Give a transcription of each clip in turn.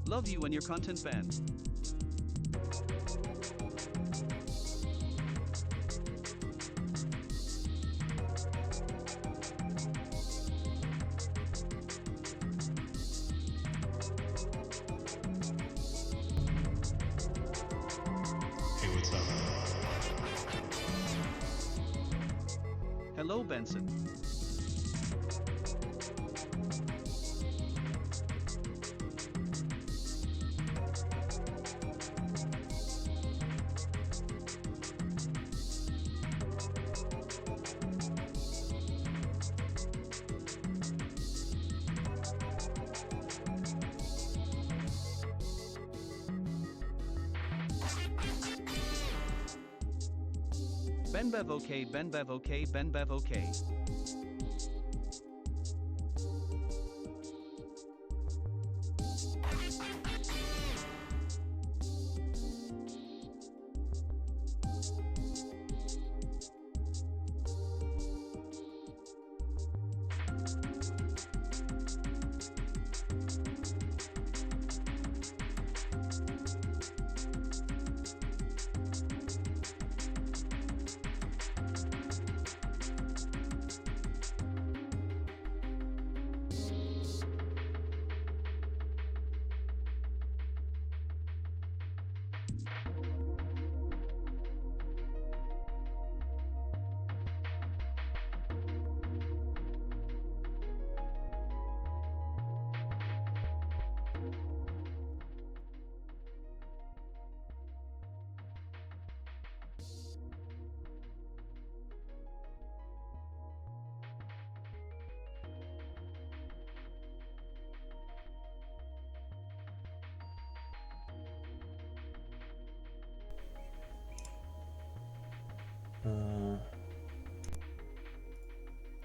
Love you and your content banned. Hey, what's up? Hello, Benson. Benbev okay, Benbev okay, Benbev okay.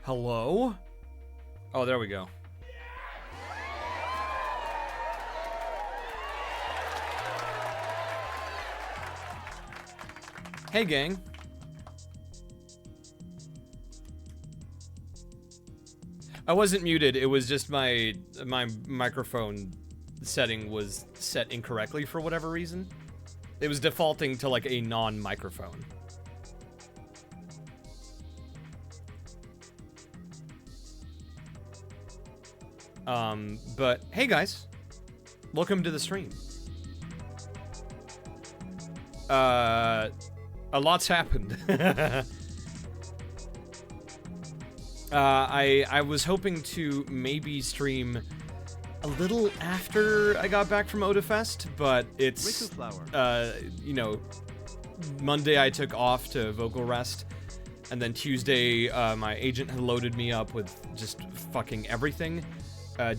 Hello? Oh, there we go. Hey, gang. I wasn't muted. It was just my microphone setting was set incorrectly for whatever reason. It was defaulting to like a non-microphone. But hey guys, welcome to the stream. A lot's happened. I was hoping to maybe stream a little after I got back from Odafest, but it's, you know, Monday I took off to vocal rest, and then Tuesday, my agent had loaded me up with just fucking everything.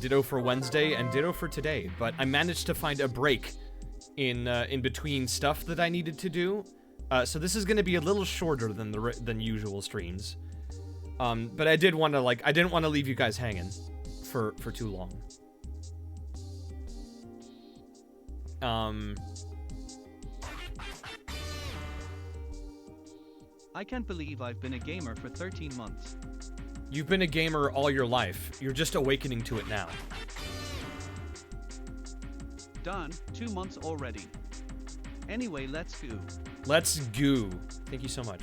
Ditto for Wednesday and ditto for today, but I managed to find a break in between stuff that I needed to do. So this is going to be a little shorter than usual streams. But I did want to I didn't want to leave you guys hanging for too long. I can't believe I've been a gamer for 13 months. You've been a gamer all your life. You're just awakening to it now. Done, 2 months already. Anyway, let's go. Let's go. Thank you so much.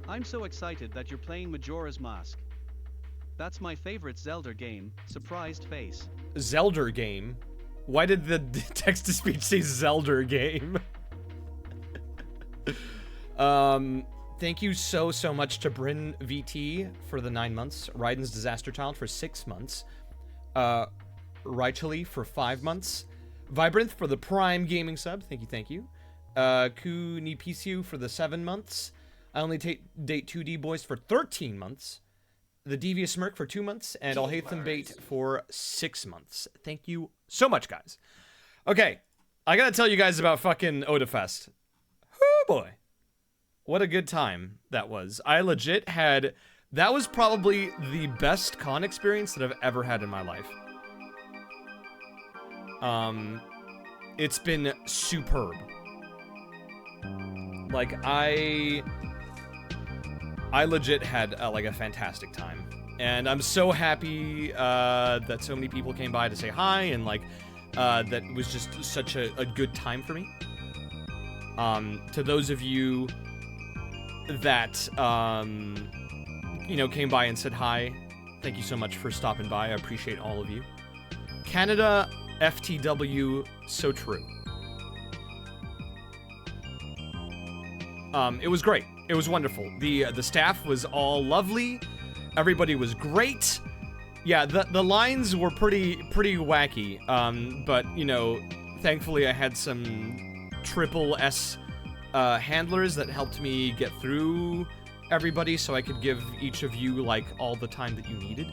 I'm so excited that you're playing Majora's Mask. That's my favorite Zelda game, surprised face. Zelda game? Why did the text-to-speech say Zelda game? Thank you so much to Bryn VT for the 9 months, Raiden's Disaster Child for 6 months, Raichali for 5 months, Vibranth for the Prime Gaming sub, thank you, Kunipisiu for the 7 months, I Only Date 2D Boys for 13 months, The Devious Smirk for 2 months, and I'll Hate Them Bait for 6 months. Thank you so much, guys. Okay, I gotta tell you guys about fucking Odafest. Oh boy. What a good time that was. I legit had... That was probably the best con experience that I've ever had in my life. It's been superb. Like, I legit had, like, a fantastic time. And I'm so happy that so many people came by to say hi, and like that was just such a good time for me. To those of you that you know, came by and said hi, thank you so much for stopping by. I appreciate all of you. Canada FTW, so true. It was great. It was wonderful. The staff was all lovely. Everybody was great. Yeah, the lines were pretty wacky. But you know, thankfully I had some triple S handlers that helped me get through everybody, so I could give each of you like all the time that you needed.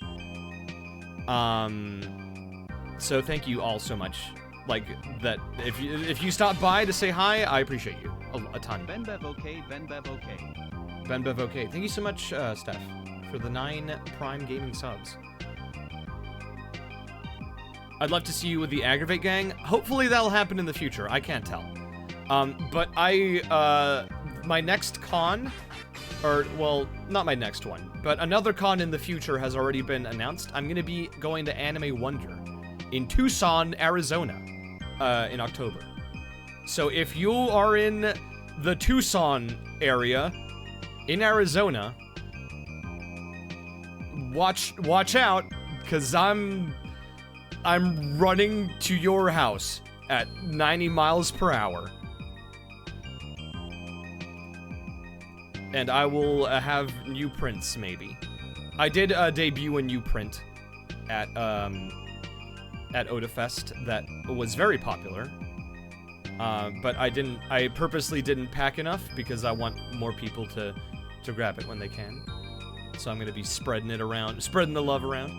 So thank you all so much. Like that, if you stopped by to say hi, I appreciate you a ton. Benbev okay, Benbev okay. Benbev okay. Thank you so much, Steph, for the 9 Prime Gaming subs. I'd love to see you with the Aggravate Gang. Hopefully that'll happen in the future. I can't tell. But my next con, or, well, not my next one, but another con in the future has already been announced. I'm gonna be going to Anime Wonder in Tucson, Arizona, in October. So if you are in the Tucson area, in Arizona, watch out, because I'm running to your house at 90 miles per hour. And I will have new prints, maybe. I did debut a new print at OdaFest that was very popular. But I purposely didn't pack enough because I want more people to grab it when they can. So I'm gonna be spreading it around, spreading the love around.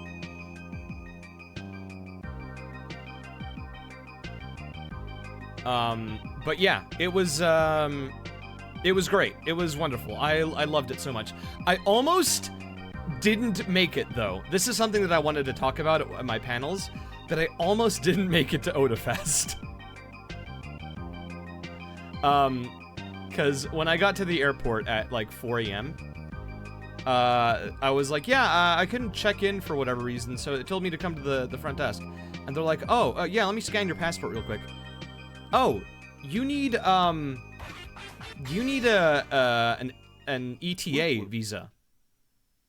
But yeah, it was great. It was wonderful. I loved it so much. I almost didn't make it, though. This is something that I wanted to talk about at my panels, that I almost didn't make it to OdaFest. Because when I got to the airport at, like, 4 a.m., I was like, yeah, I couldn't check in for whatever reason, so it told me to come to the front desk. And they're like, oh, yeah, let me scan your passport real quick. Oh, you need an ETA visa,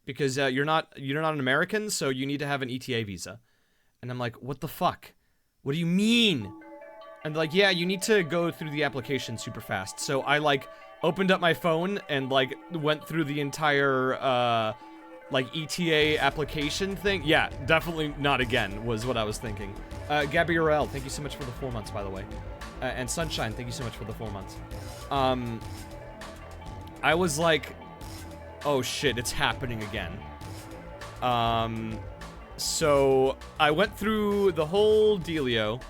because you're not an American, so you need to have an ETA visa. And I'm like, what the fuck? What do you mean? And they're like, yeah, you need to go through the application super fast. So I like opened up my phone and like went through the entire like ETA application thing. Yeah, definitely not again was what I was thinking. Gabrielle, thank you so much for the 4 months, by the way. And Sunshine, thank you so much for the 4 months. I was like, oh shit, it's happening again. So I went through the whole dealio,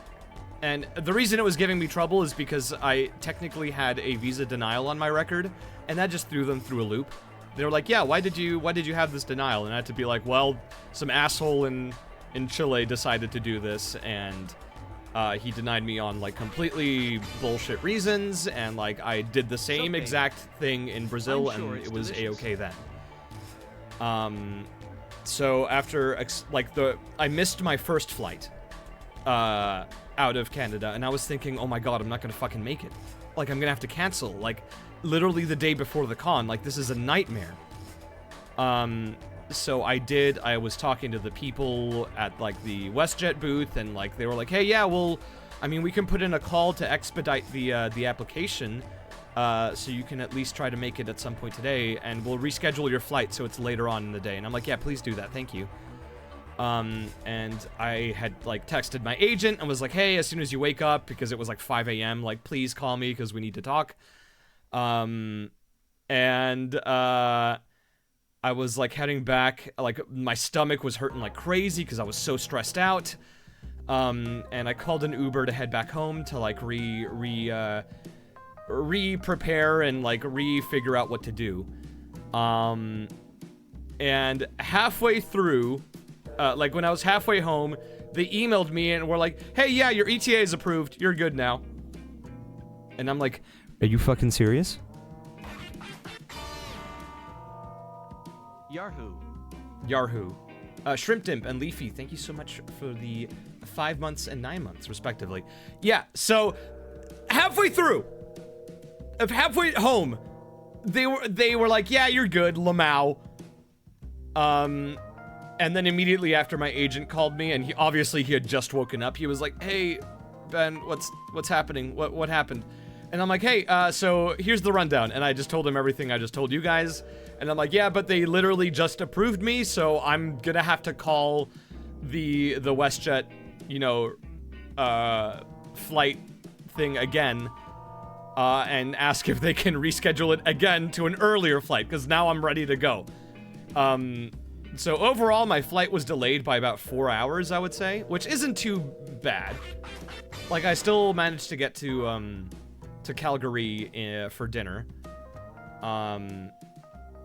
and the reason it was giving me trouble is because I technically had a visa denial on my record, and that just threw them through a loop. They were like, yeah, why did you have this denial? And I had to be like, well, some asshole in Chile decided to do this, and he denied me on, like, completely bullshit reasons, and, like, I did the same exact thing in Brazil, and it was a-okay then. So after, I missed my first flight, out of Canada, and I was thinking, oh my god, I'm not gonna fucking make it. Like, I'm gonna have to cancel, like, literally the day before the con. Like, this is a nightmare. So I was talking to the people at, like, the WestJet booth, and, like, they were like, hey, yeah, well, I mean, we can put in a call to expedite the application, so you can at least try to make it at some point today, and we'll reschedule your flight so it's later on in the day. And I'm like, yeah, please do that, thank you. And I had, like, texted my agent and was like, hey, as soon as you wake up, because it was, like, 5 a.m., like, please call me, because we need to talk. I was, like, heading back, like, my stomach was hurting like crazy because I was so stressed out. And I called an Uber to head back home to, like, re-prepare and, like, re-figure out what to do. And halfway through, like, when I was halfway home, they emailed me and were like, hey, yeah, your ETA is approved. You're good now. And I'm like, are you fucking serious? Yahoo. Yarhu. Shrimp Dimp and Leafy, thank you so much for the 5 months and 9 months, respectively. Yeah, so halfway home, they were like, yeah, you're good, Lamau. And then immediately after, my agent called me, and he had just woken up. He was like, hey, Ben, what's happening? What happened? And I'm like, hey, so here's the rundown. And I just told him everything I just told you guys. And I'm like, yeah, but they literally just approved me, so I'm gonna have to call the WestJet, flight thing again, and ask if they can reschedule it again to an earlier flight, because now I'm ready to go. So overall, my flight was delayed by about 4 hours, I would say, which isn't too bad. Like, I still managed to get to Calgary for dinner.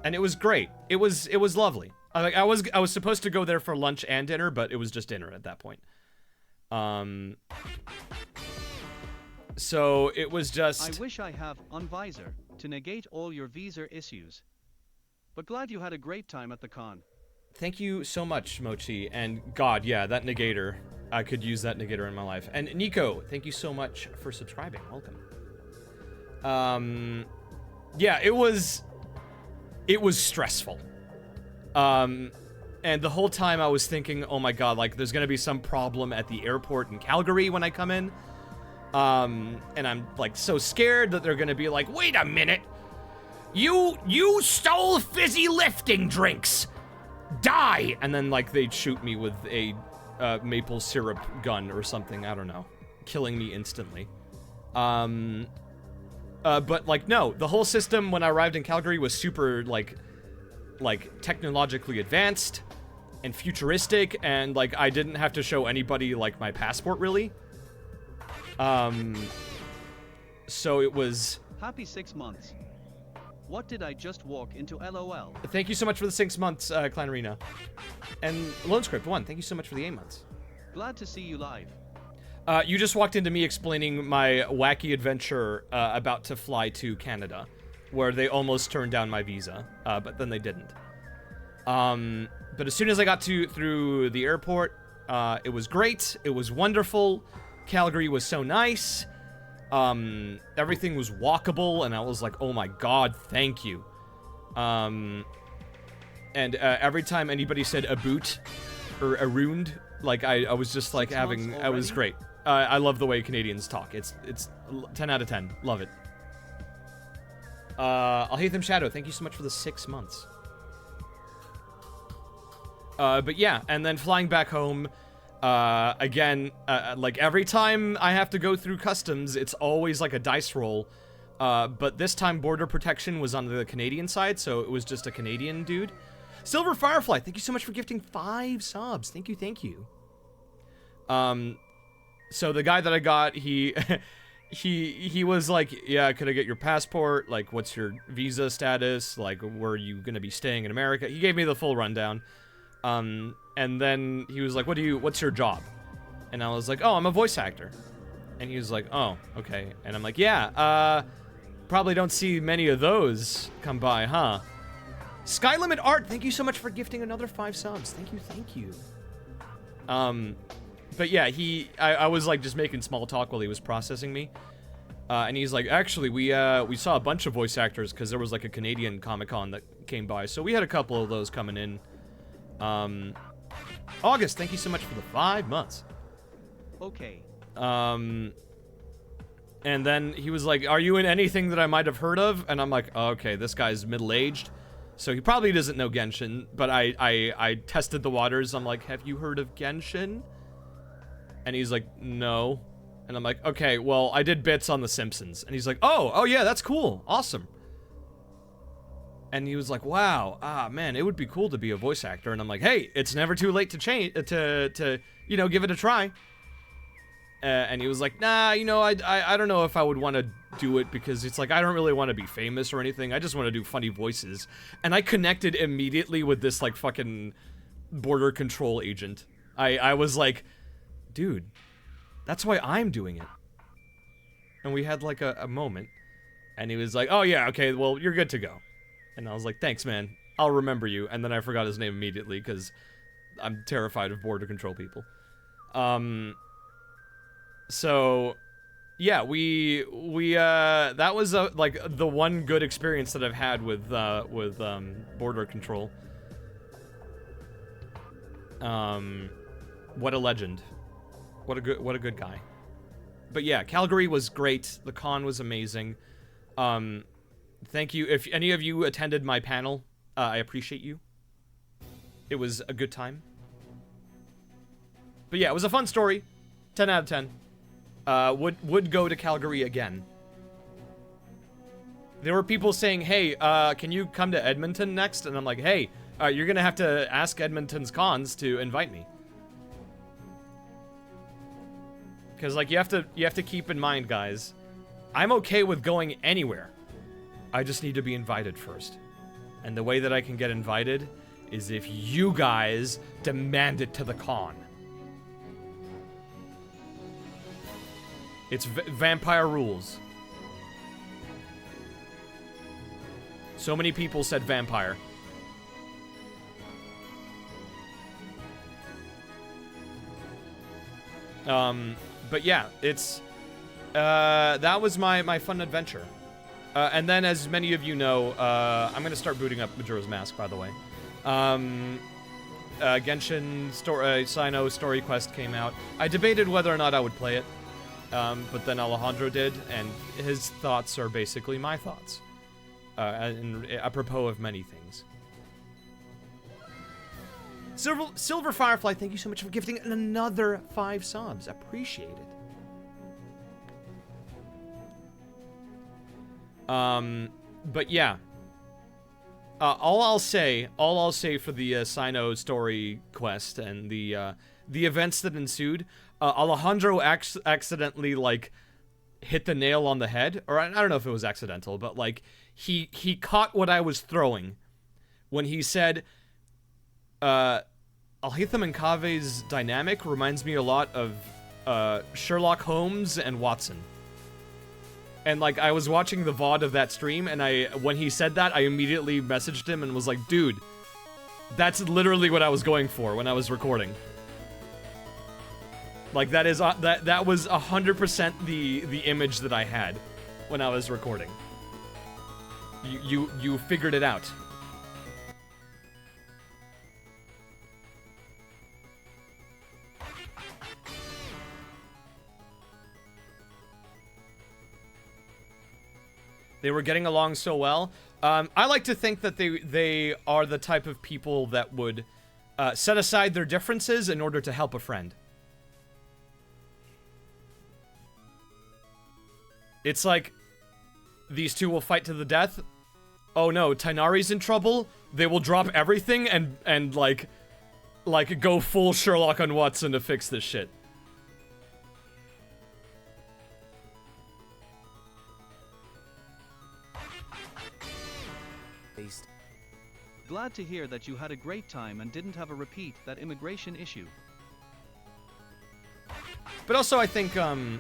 And it was great. It was lovely. I was supposed to go there for lunch and dinner, but it was just dinner at that point. So it was just... I wish I have Unvisor to negate all your visa issues. But glad you had a great time at the con. Thank you so much, Mochi. And God, yeah, that negator. I could use that negator in my life. And Nico, thank you so much for subscribing. Welcome. Yeah, it was stressful. And the whole time I was thinking, oh my God, like there's gonna be some problem at the airport in Calgary when I come in. And I'm like so scared that they're gonna be like, wait a minute, you stole fizzy lifting drinks, die! And then like they'd shoot me with a maple syrup gun or something, I don't know, killing me instantly. But like no, the whole system when I arrived in Calgary was super like technologically advanced and futuristic, and like I didn't have to show anybody like my passport really. So it was... Happy 6 months. What did I just walk into, LOL? Thank you so much for the 6 months, Clan Arena. And Lone Script 1, thank you so much for the 8 months. Glad to see you live. You just walked into me explaining my wacky adventure about to fly to Canada, where they almost turned down my visa, but then they didn't. But as soon as I got through the airport, it was great. It was wonderful. Calgary was so nice. Everything was walkable, and I was like, oh my God, thank you. And every time anybody said a boot or a ruined, like I was just like having, I was great. I love the way Canadians talk. It's 10 out of 10. Love it. I'll hate them Shadow. Thank you so much for the 6 months. But yeah, and then flying back home, again, like every time I have to go through customs, it's always like a dice roll. But this time border protection was on the Canadian side, so it was just a Canadian dude. Silver Firefly, thank you so much for gifting 5 subs. Thank you. So the guy that I got, he was like, yeah, could I get your passport? Like, what's your visa status? Like, where are you gonna be staying in America? He gave me the full rundown. And then he was like, what's your job? And I was like, oh, I'm a voice actor. And he was like, oh, okay. And I'm like, yeah, probably don't see many of those come by, huh? Skylimit Art, thank you so much for gifting another 5 subs. Thank you. But yeah, I was like just making small talk while he was processing me. And he's like, actually, we saw a bunch of voice actors because there was like a Canadian Comic-Con that came by. So we had a couple of those coming in. August, thank you so much for the 5 months. Okay. And then he was like, are you in anything that I might have heard of? And I'm like, oh, okay, this guy's middle-aged, so he probably doesn't know Genshin, but I tested the waters. I'm like, have you heard of Genshin? And he's like, no. And I'm like, okay, well, I did bits on The Simpsons. And he's like, oh yeah, that's cool, awesome. And he was like, wow, man, it would be cool to be a voice actor. And I'm like, hey, it's never too late to change, to give it a try. And he was like, nah, I don't know if I would want to do it, because it's like, I don't really want to be famous or anything. I just want to do funny voices. And I connected immediately with this, like, fucking border control agent. I was like, dude, that's why I'm doing it. And we had, like, a moment. And he was like, oh, yeah, okay, well, you're good to go. And I was like, thanks, man. I'll remember you. And then I forgot his name immediately because I'm terrified of border control people. So yeah, that was like the one good experience that I've had with border control. What a legend. What a good guy. But yeah, Calgary was great. The con was amazing. Thank you. If any of you attended my panel, I appreciate you. It was a good time. But yeah, it was a fun story. 10 out of 10. Would go to Calgary again. There were people saying, hey, can you come to Edmonton next? And I'm like, hey, you're gonna have to ask Edmonton's cons to invite me. Because, like, you have to keep in mind, guys, I'm okay with going anywhere. I just need to be invited first. And the way that I can get invited is if you guys demand it to the con. It's vampire rules. So many people said vampire. But yeah, it's that was my fun adventure. And then, as many of you know, I'm gonna start booting up Majora's Mask, by the way. Genshin Sino Story Quest came out. I debated whether or not I would play it. But then Alejandro did, and his thoughts are basically my thoughts. Apropos of many things. Silver Firefly, thank you so much for gifting another 5 subs. Appreciate it. But yeah. All I'll say for the Sino Story Quest and the events that ensued, Alejandro accidentally, like, hit the nail on the head. Or I don't know if it was accidental, but, like, he caught what I was throwing when he said, Alhaitham and Kave's dynamic reminds me a lot of Sherlock Holmes and Watson. And, like, I was watching the VOD of that stream, and when he said that, I immediately messaged him and was like, dude, that's literally what I was going for when I was recording. Like, that is that was 100% the image that I had when I was recording. You figured it out. They were getting along so well. I like to think that they are the type of people that would set aside their differences in order to help a friend. It's like, these two will fight to the death. Oh no, Tainari's in trouble. They will drop everything and like go full Sherlock and Watson to fix this shit. Glad to hear that you had a great time and didn't have a repeat that immigration issue. But also, I think, I'm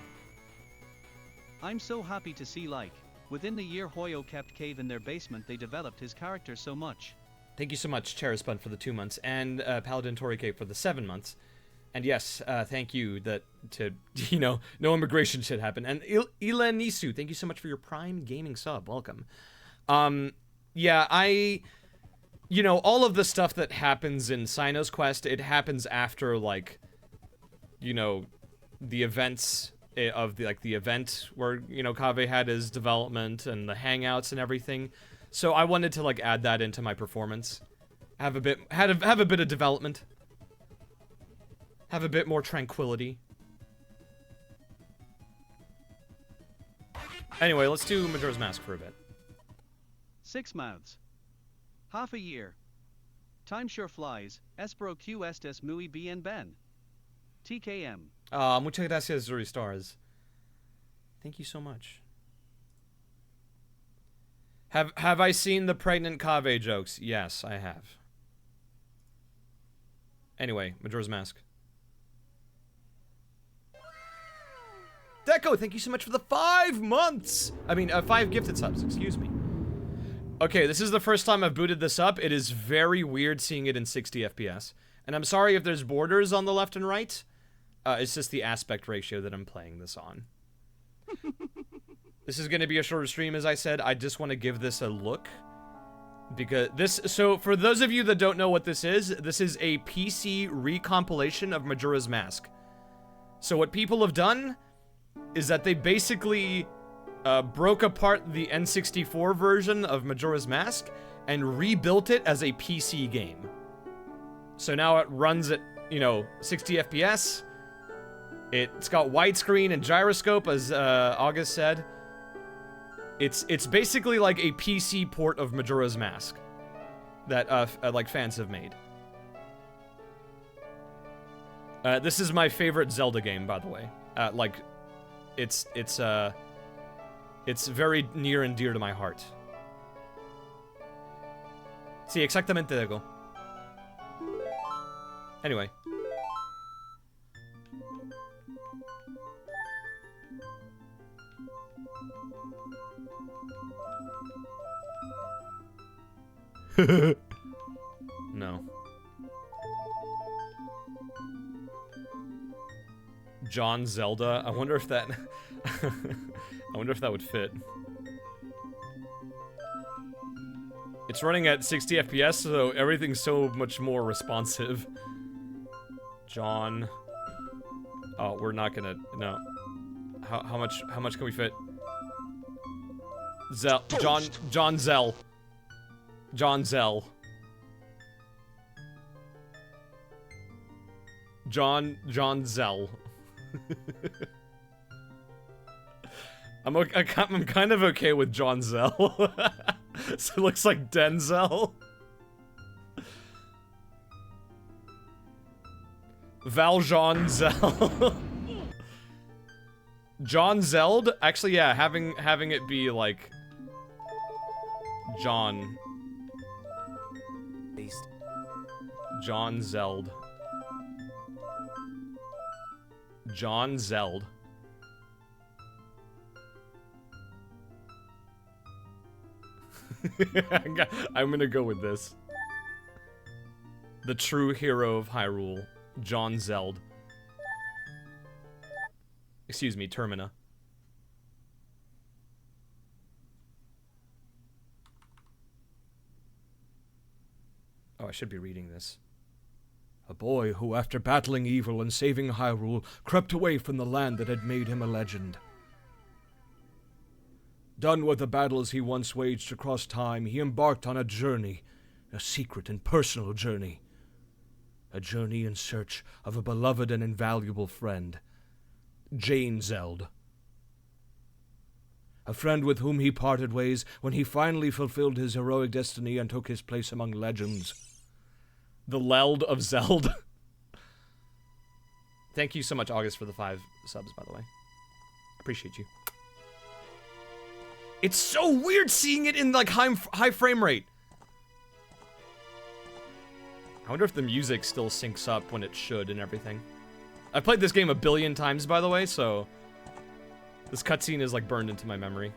so happy to see, like, within the year Hoyo kept Cave in their basement, they developed his character so much. Thank you so much, Cherispun, for the 2 months, and Paladin Torike for the 7 months. And yes, thank you no immigration shit happen. And Ilenisu, thank you so much for your Prime Gaming sub. Welcome. Yeah, all of the stuff that happens in Sino's Quest, it happens after, like, the events of the event where, Kaveh had his development and the hangouts and everything. So I wanted to, like, add that into my performance. Have a bit of development. Have a bit more tranquility. Anyway, let's do Majora's Mask for a bit. 6 mouths. Half a year. Time sure flies. Espero que estés muy bien, Ben. TKM. Muchas gracias, Zuri Stars. Thank you so much. Have I seen the pregnant Kaveh jokes? Yes, I have. Anyway, Majora's Mask. Deco, thank you so much for the 5 months! 5 gifted subs, excuse me. Okay, this is the first time I've booted this up. It is very weird seeing it in 60 FPS. And I'm sorry if there's borders on the left and right. It's just the aspect ratio that I'm playing this on. This is going to be a shorter stream, as I said. I just want to give this a look. Because this... So, for those of you that don't know what this is a PC recompilation of Majora's Mask. So what people have done is that they basically broke apart the N64 version of Majora's Mask and rebuilt it as a PC game. So now it runs at, you know, 60 FPS. It's got widescreen and gyroscope, as August said. It's basically like a PC port of Majora's Mask that like fans have made. This is my favorite Zelda game, by the way. Like, it's very near and dear to my heart. Sí, exactamente, Diego. Anyway. No. John Zelda. I wonder if that... I wonder if that would fit. It's running at 60 FPS, so everything's so much more responsive. John... Oh, we're not gonna... No. How much can we fit? John Zell. John Zell. John Zell. I'm kind of okay with John Zell. So it looks like Denzel. Valjean Zell. John Zeld? Actually, yeah, having it be like John. John Zeld. John Zeld. I'm gonna go with this. The true hero of Hyrule, John Zeld. Excuse me, Termina. Oh, I should be reading this. A boy who, after battling evil and saving Hyrule, crept away from the land that had made him a legend. Done with the battles he once waged across time, he embarked on a journey, a secret and personal journey. A journey in search of a beloved and invaluable friend, Jane Zeld. A friend with whom he parted ways when he finally fulfilled his heroic destiny and took his place among legends. The Leld of Zeld. Thank you so much, August, for the 5 subs, by the way. Appreciate you. It's so weird seeing it in, like, high frame rate. I wonder if the music still syncs up when it should and everything. I've played this game a billion times, by the way, so... This cutscene is, like, burned into my memory.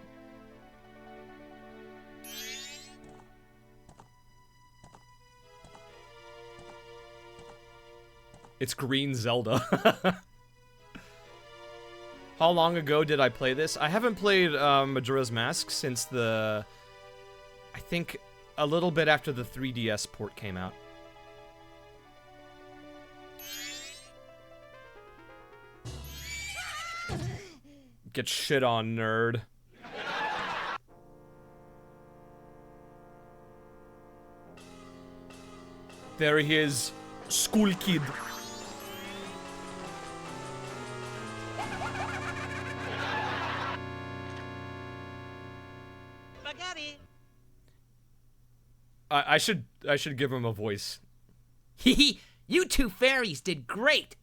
It's Green Zelda. How long ago did I play this? I haven't played Majora's Mask since the... I think a little bit after the 3DS port came out. Get shit on, nerd. There he is, school kid. I should give him a voice. Hee you two fairies did great.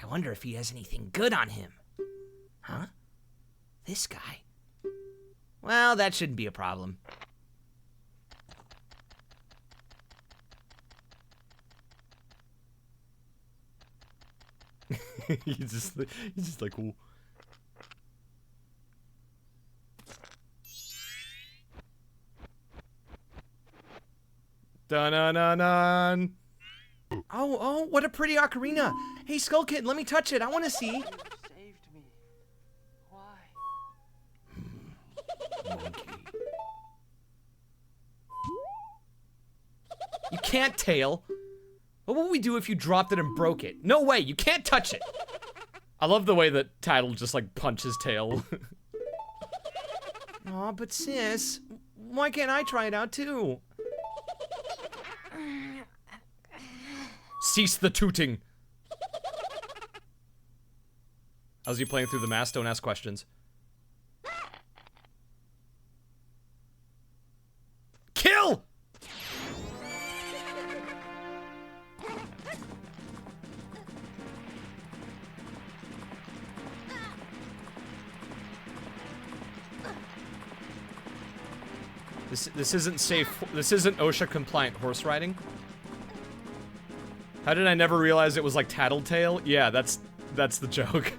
I wonder if he has anything good on him. Huh? This guy? Well, that shouldn't be a problem. he's just like, ooh. Dun-dun-dun-dun. Oh, what a pretty ocarina. Hey, Skull Kid, let me touch it. I want to see. You saved me. Why? Monkey. You can't, Tail. What would we do if you dropped it and broke it? No way, you can't touch it. I love the way that Tidal just, like, punches Tail. Aw, but sis, why can't I try it out, too? Cease the tooting. How's you playing through the mask? Don't ask questions. Kill! This isn't safe. This isn't OSHA compliant horse riding. How did I never realize it was like Tattletale? Yeah, that's the joke.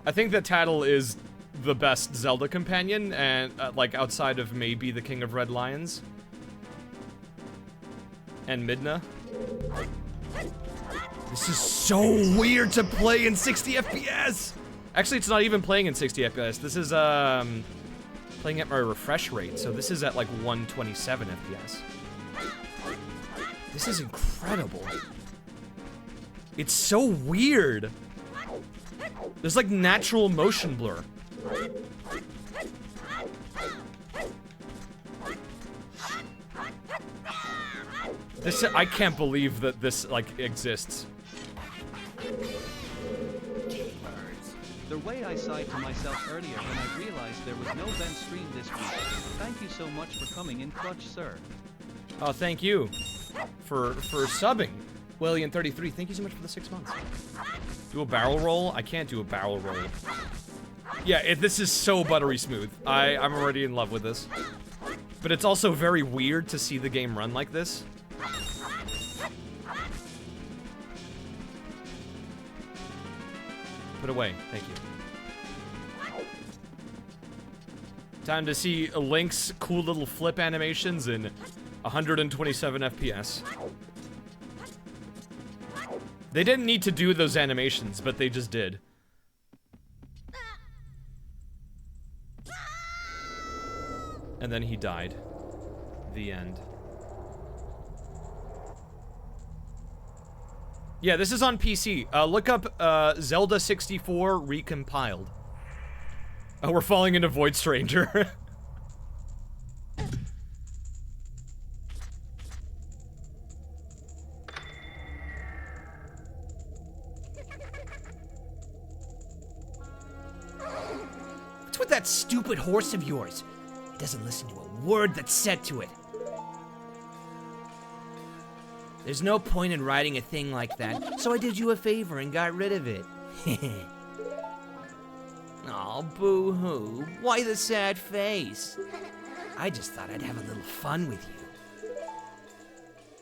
I think that Tattle is the best Zelda companion, and like outside of maybe the King of Red Lions and Midna. This is so weird to play in 60 FPS. Actually, it's not even playing in 60 FPS. This is playing at my refresh rate, so this is at like 127 FPS. This is incredible. It's so weird. There's like natural motion blur. I can't believe that this like exists. The way I sighed to myself earlier when I realized there was no Ben stream this week. Thank you so much for coming in clutch, sir. Oh, thank you for subbing. William33, thank you so much for the 6 months. Do a barrel roll? I can't do a barrel roll. Yeah, this is so buttery smooth. I'm already in love with this. But it's also very weird to see the game run like this. Put away, thank you. Time to see Link's cool little flip animations in 127 FPS. They didn't need to do those animations, but they just did. And then he died. The end. Yeah, this is on PC. Look up Zelda 64 Recompiled. Oh, we're falling into Void Stranger. What's with that stupid horse of yours? It doesn't listen to a word that's said to it. There's no point in riding a thing like that, so I did you a favor and got rid of it. Aw, boo-hoo. Why the sad face? I just thought I'd have a little fun with you.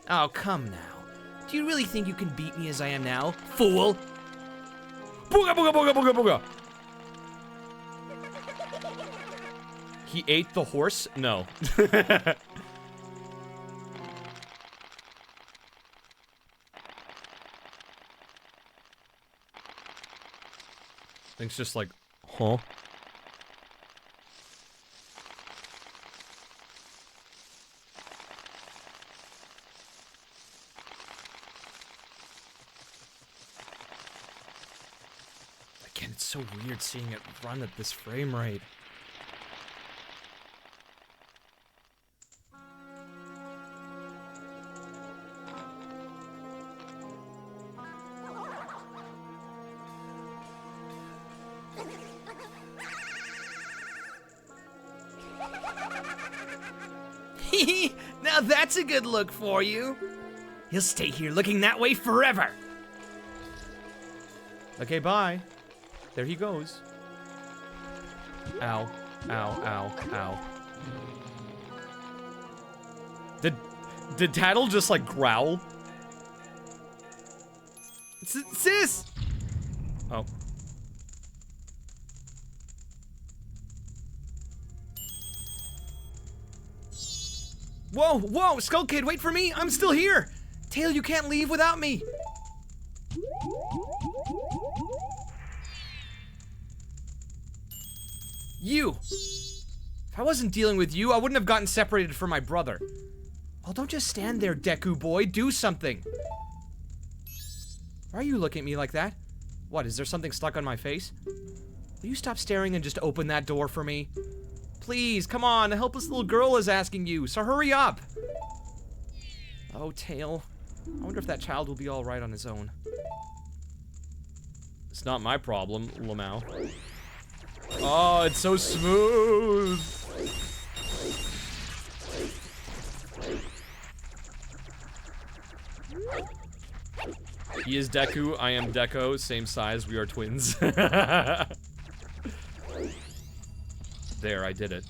Oh, come now. Do you really think you can beat me as I am now, fool? Booga, booga, booga, booga, booga. He ate the horse? No. Link's just like, huh? Again, it's so weird seeing it run at this frame rate. Now that's a good look for you. He'll stay here looking that way forever. Okay, bye. There he goes. Ow. Ow, ow, ow. Did Tattle just, like, growl? Sis! Oh. Whoa, whoa, Skull Kid, wait for me! I'm still here! Tail, you can't leave without me! You! If I wasn't dealing with you, I wouldn't have gotten separated from my brother. Oh, don't just stand there, Deku boy. Do something. Why are you looking at me like that? What, is there something stuck on my face? Will you stop staring and just open that door for me? Please, come on, a helpless little girl is asking you, so hurry up! Oh, Tail. I wonder if that child will be alright on his own. It's not my problem, Lamau. Oh, it's so smooth! He is Deku, I am Deco, same size, we are twins. There, I did it.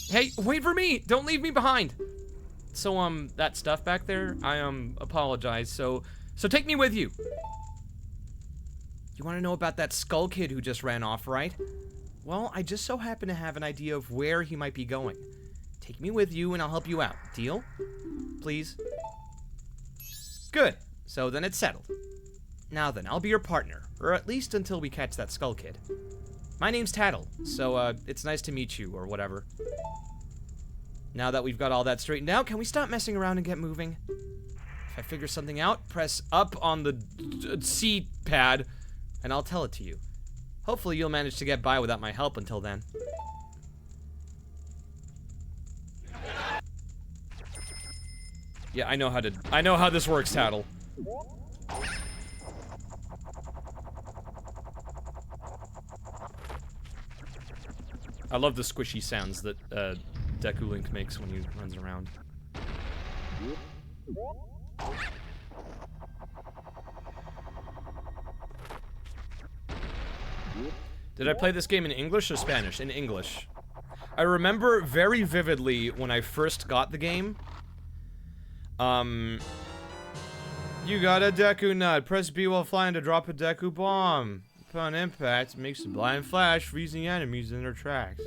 Hey, wait for me! Don't leave me behind! So, that stuff back there, I, apologize, so take me with you! You wanna know about that Skull Kid who just ran off, right? Well, I just so happen to have an idea of where he might be going. Take me with you and I'll help you out. Deal? Please? Good. So then it's settled. Now then, I'll be your partner, or at least until we catch that Skull Kid. My name's Tattle, so, it's nice to meet you, or whatever. Now that we've got all that straightened out, can we stop messing around and get moving? If I figure something out, press up on the C pad, and I'll tell it to you. Hopefully you'll manage to get by without my help until then. Yeah, I know how this works, Tattle. I love the squishy sounds that Deku Link makes when he runs around. Did I play this game in English or Spanish? In English. I remember very vividly when I first got the game. You got a Deku nut. Press B while flying to drop a Deku bomb. Upon impact, it makes a blind flash, freezing enemies in their tracks.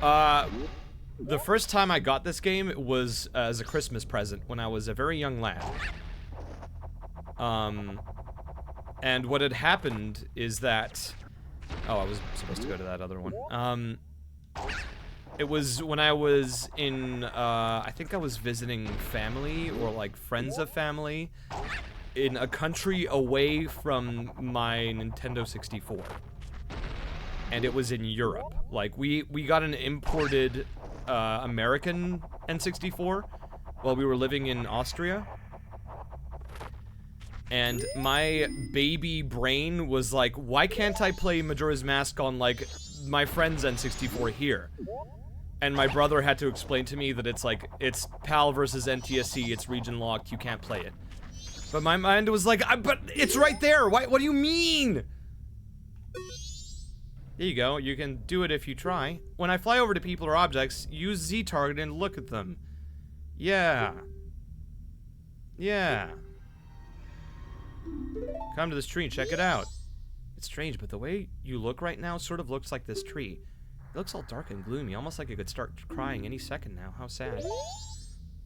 The first time I got this game was as a Christmas present when I was a very young lad. And what had happened is that... Oh, I was supposed to go to that other one. It was when I was in, I think I was visiting family, or like friends of family, in a country away from my Nintendo 64. And it was in Europe. Like, we got an imported, American N64 while we were living in Austria. And my baby brain was like, why can't I play Majora's Mask on, like, my friend's N64 here? And my brother had to explain to me that it's like, it's PAL versus NTSC, it's region locked, you can't play it. But my mind was like, but it's right there, what do you mean? There you go, you can do it if you try. When I fly over to people or objects, use Z target and look at them. Yeah. Yeah. Come to this tree and check it out. It's strange, but the way you look right now sort of looks like this tree. It looks all dark and gloomy, almost like it could start crying any second now. How sad.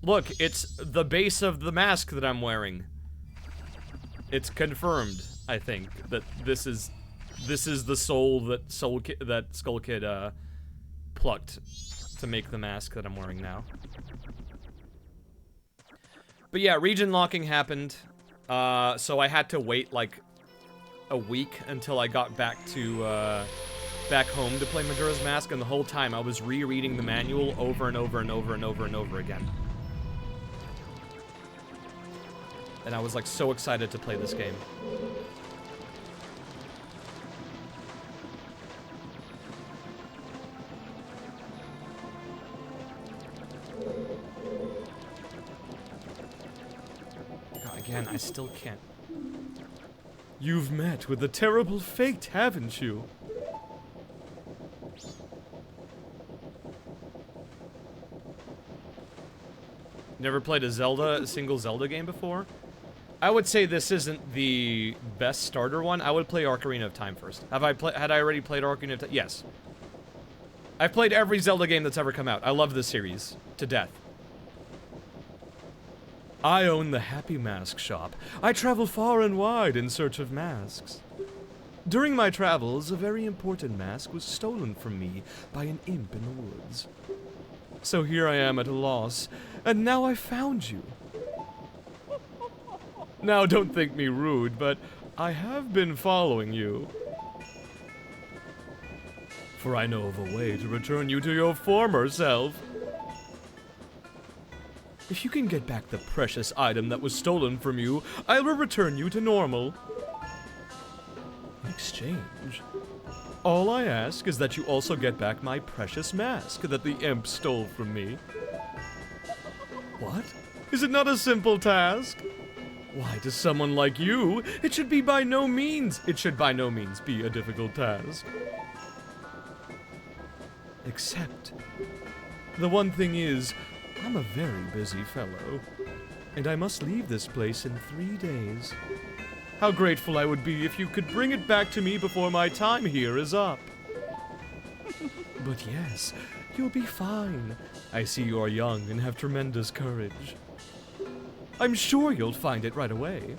Look, it's the base of the mask that I'm wearing. It's confirmed, I think, that this is the soul that Skull Kid plucked to make the mask that I'm wearing now. But yeah, region locking happened. So I had to wait like a week until I got back to back home to play Majora's Mask, and the whole time I was rereading the manual over and over and over and over and over again. And I was like so excited to play this game. Again, I still can't. You've met with a terrible fate, haven't you? Never played a single Zelda game before? I would say this isn't the best starter one. I would play Ocarina of Time first. Had I already played Ocarina of Time? Yes. I've played every Zelda game that's ever come out. I love this series to death. I own the Happy Mask Shop. I travel far and wide in search of masks. During my travels, a very important mask was stolen from me by an imp in the woods. So here I am at a loss, and now I found you. Now don't think me rude, but I have been following you. For I know of a way to return you to your former self. If you can get back the precious item that was stolen from you, I will return you to normal. In exchange, all I ask is that you also get back my precious mask that the imp stole from me. What? Is it not a simple task? Why, to someone like you, it should by no means be a difficult task. Except, the one thing is, I'm a very busy fellow, and I must leave this place in 3 days. How grateful I would be if you could bring it back to me before my time here is up. But yes, you'll be fine. I see you're young and have tremendous courage. I'm sure you'll find it right away.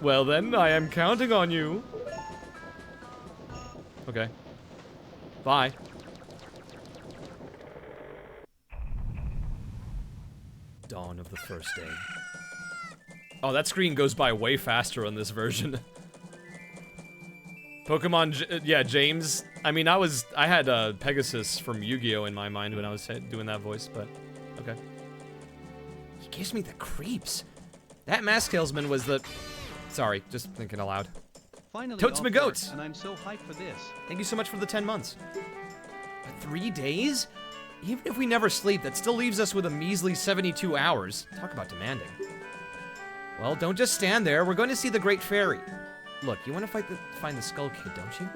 Well then, I am counting on you. Okay. Bye. Dawn of the first day. Oh, that screen goes by way faster on this version. Pokemon, yeah, James. I mean, I had Pegasus from Yu-Gi-Oh! In my mind when I was doing that voice, but okay. He gives me the creeps. That mask salesman was the... Sorry, just thinking aloud. Finally Totes off my goats! work, and I'm so hyped for this. Thank you so much for the 10 months. But 3 days? Even if we never sleep, that still leaves us with a measly 72 hours. Talk about demanding. Well, don't just stand there. We're going to see the Great Fairy. Look, you want to find the Skull Kid, don't you?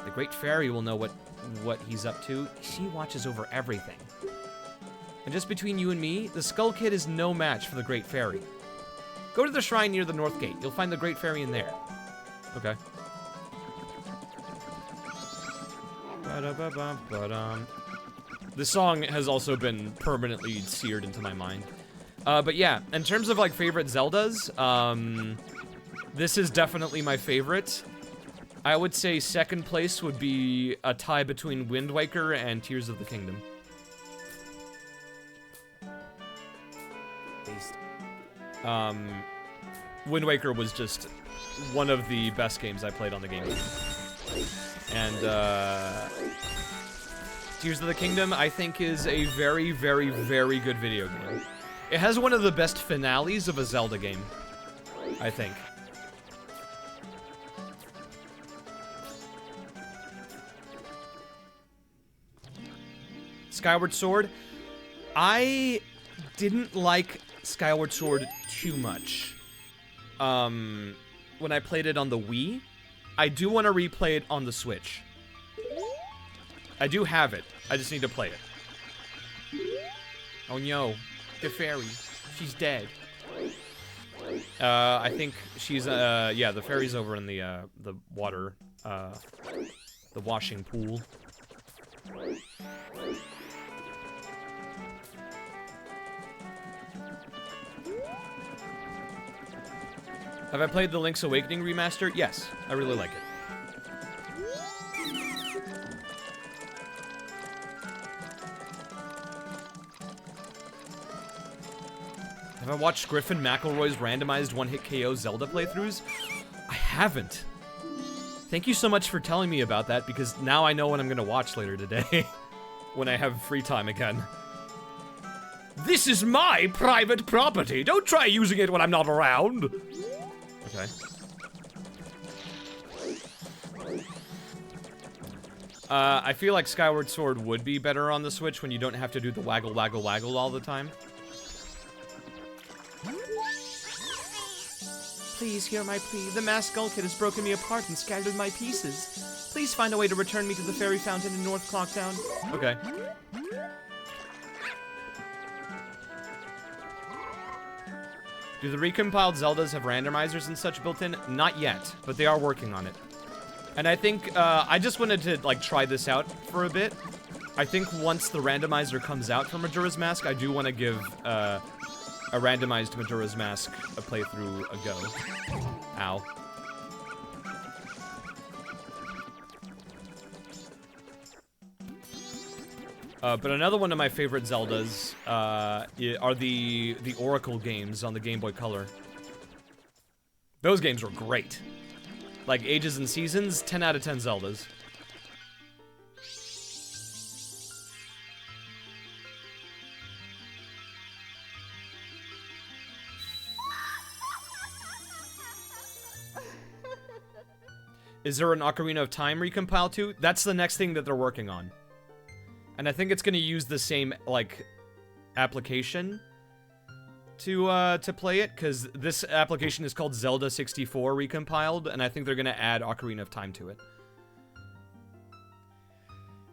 The Great Fairy will know what he's up to. She watches over everything. And just between you and me, the Skull Kid is no match for the Great Fairy. Go to the shrine near the North Gate. You'll find the Great Fairy in there. Okay. This song has also been permanently seared into my mind. But yeah, in terms of like favorite Zeldas, this is definitely my favorite. I would say second place would be a tie between Wind Waker and Tears of the Kingdom. Wind Waker was just one of the best games I played on the GameCube. And, Tears of the Kingdom, I think, is a very, very, very good video game. It has one of the best finales of a Zelda game, I think. Skyward Sword. I didn't like Skyward Sword too much. When I played it on the Wii, I do want to replay it on the Switch. I do have it. I just need to play it. Oh no, the fairy. She's dead. I think she's, yeah, the fairy's over in the water, the washing pool. Have I played the Link's Awakening remaster? Yes, I really like it. Have I watched Griffin McElroy's randomized one-hit KO Zelda playthroughs? I haven't. Thank you so much for telling me about that, because now I know what I'm gonna watch later today. When I have free time again. This is my private property! Don't try using it when I'm not around! Okay. I feel like Skyward Sword would be better on the Switch when you don't have to do the waggle, waggle, waggle all the time. Please hear my plea. The masked Skull Kid has broken me apart and scattered my pieces. Please find a way to return me to the Fairy Fountain in North Clocktown. Okay. Do the recompiled Zeldas have randomizers and such built in? Not yet, but they are working on it. And I think, I just wanted to, like, try this out for a bit. I think once the randomizer comes out for Majora's Mask, I do want to give, a randomized Majora's Mask a playthrough a go. Ow. But another one of my favorite Zeldas, are the Oracle games on the Game Boy Color. Those games were great. Like, Ages and Seasons, 10 out of 10 Zeldas. Is there an Ocarina of Time recompile too? That's the next thing that they're working on. And I think it's going to use the same, like, application to play it, because this application is called Zelda 64 Recompiled, and I think they're going to add Ocarina of Time to it.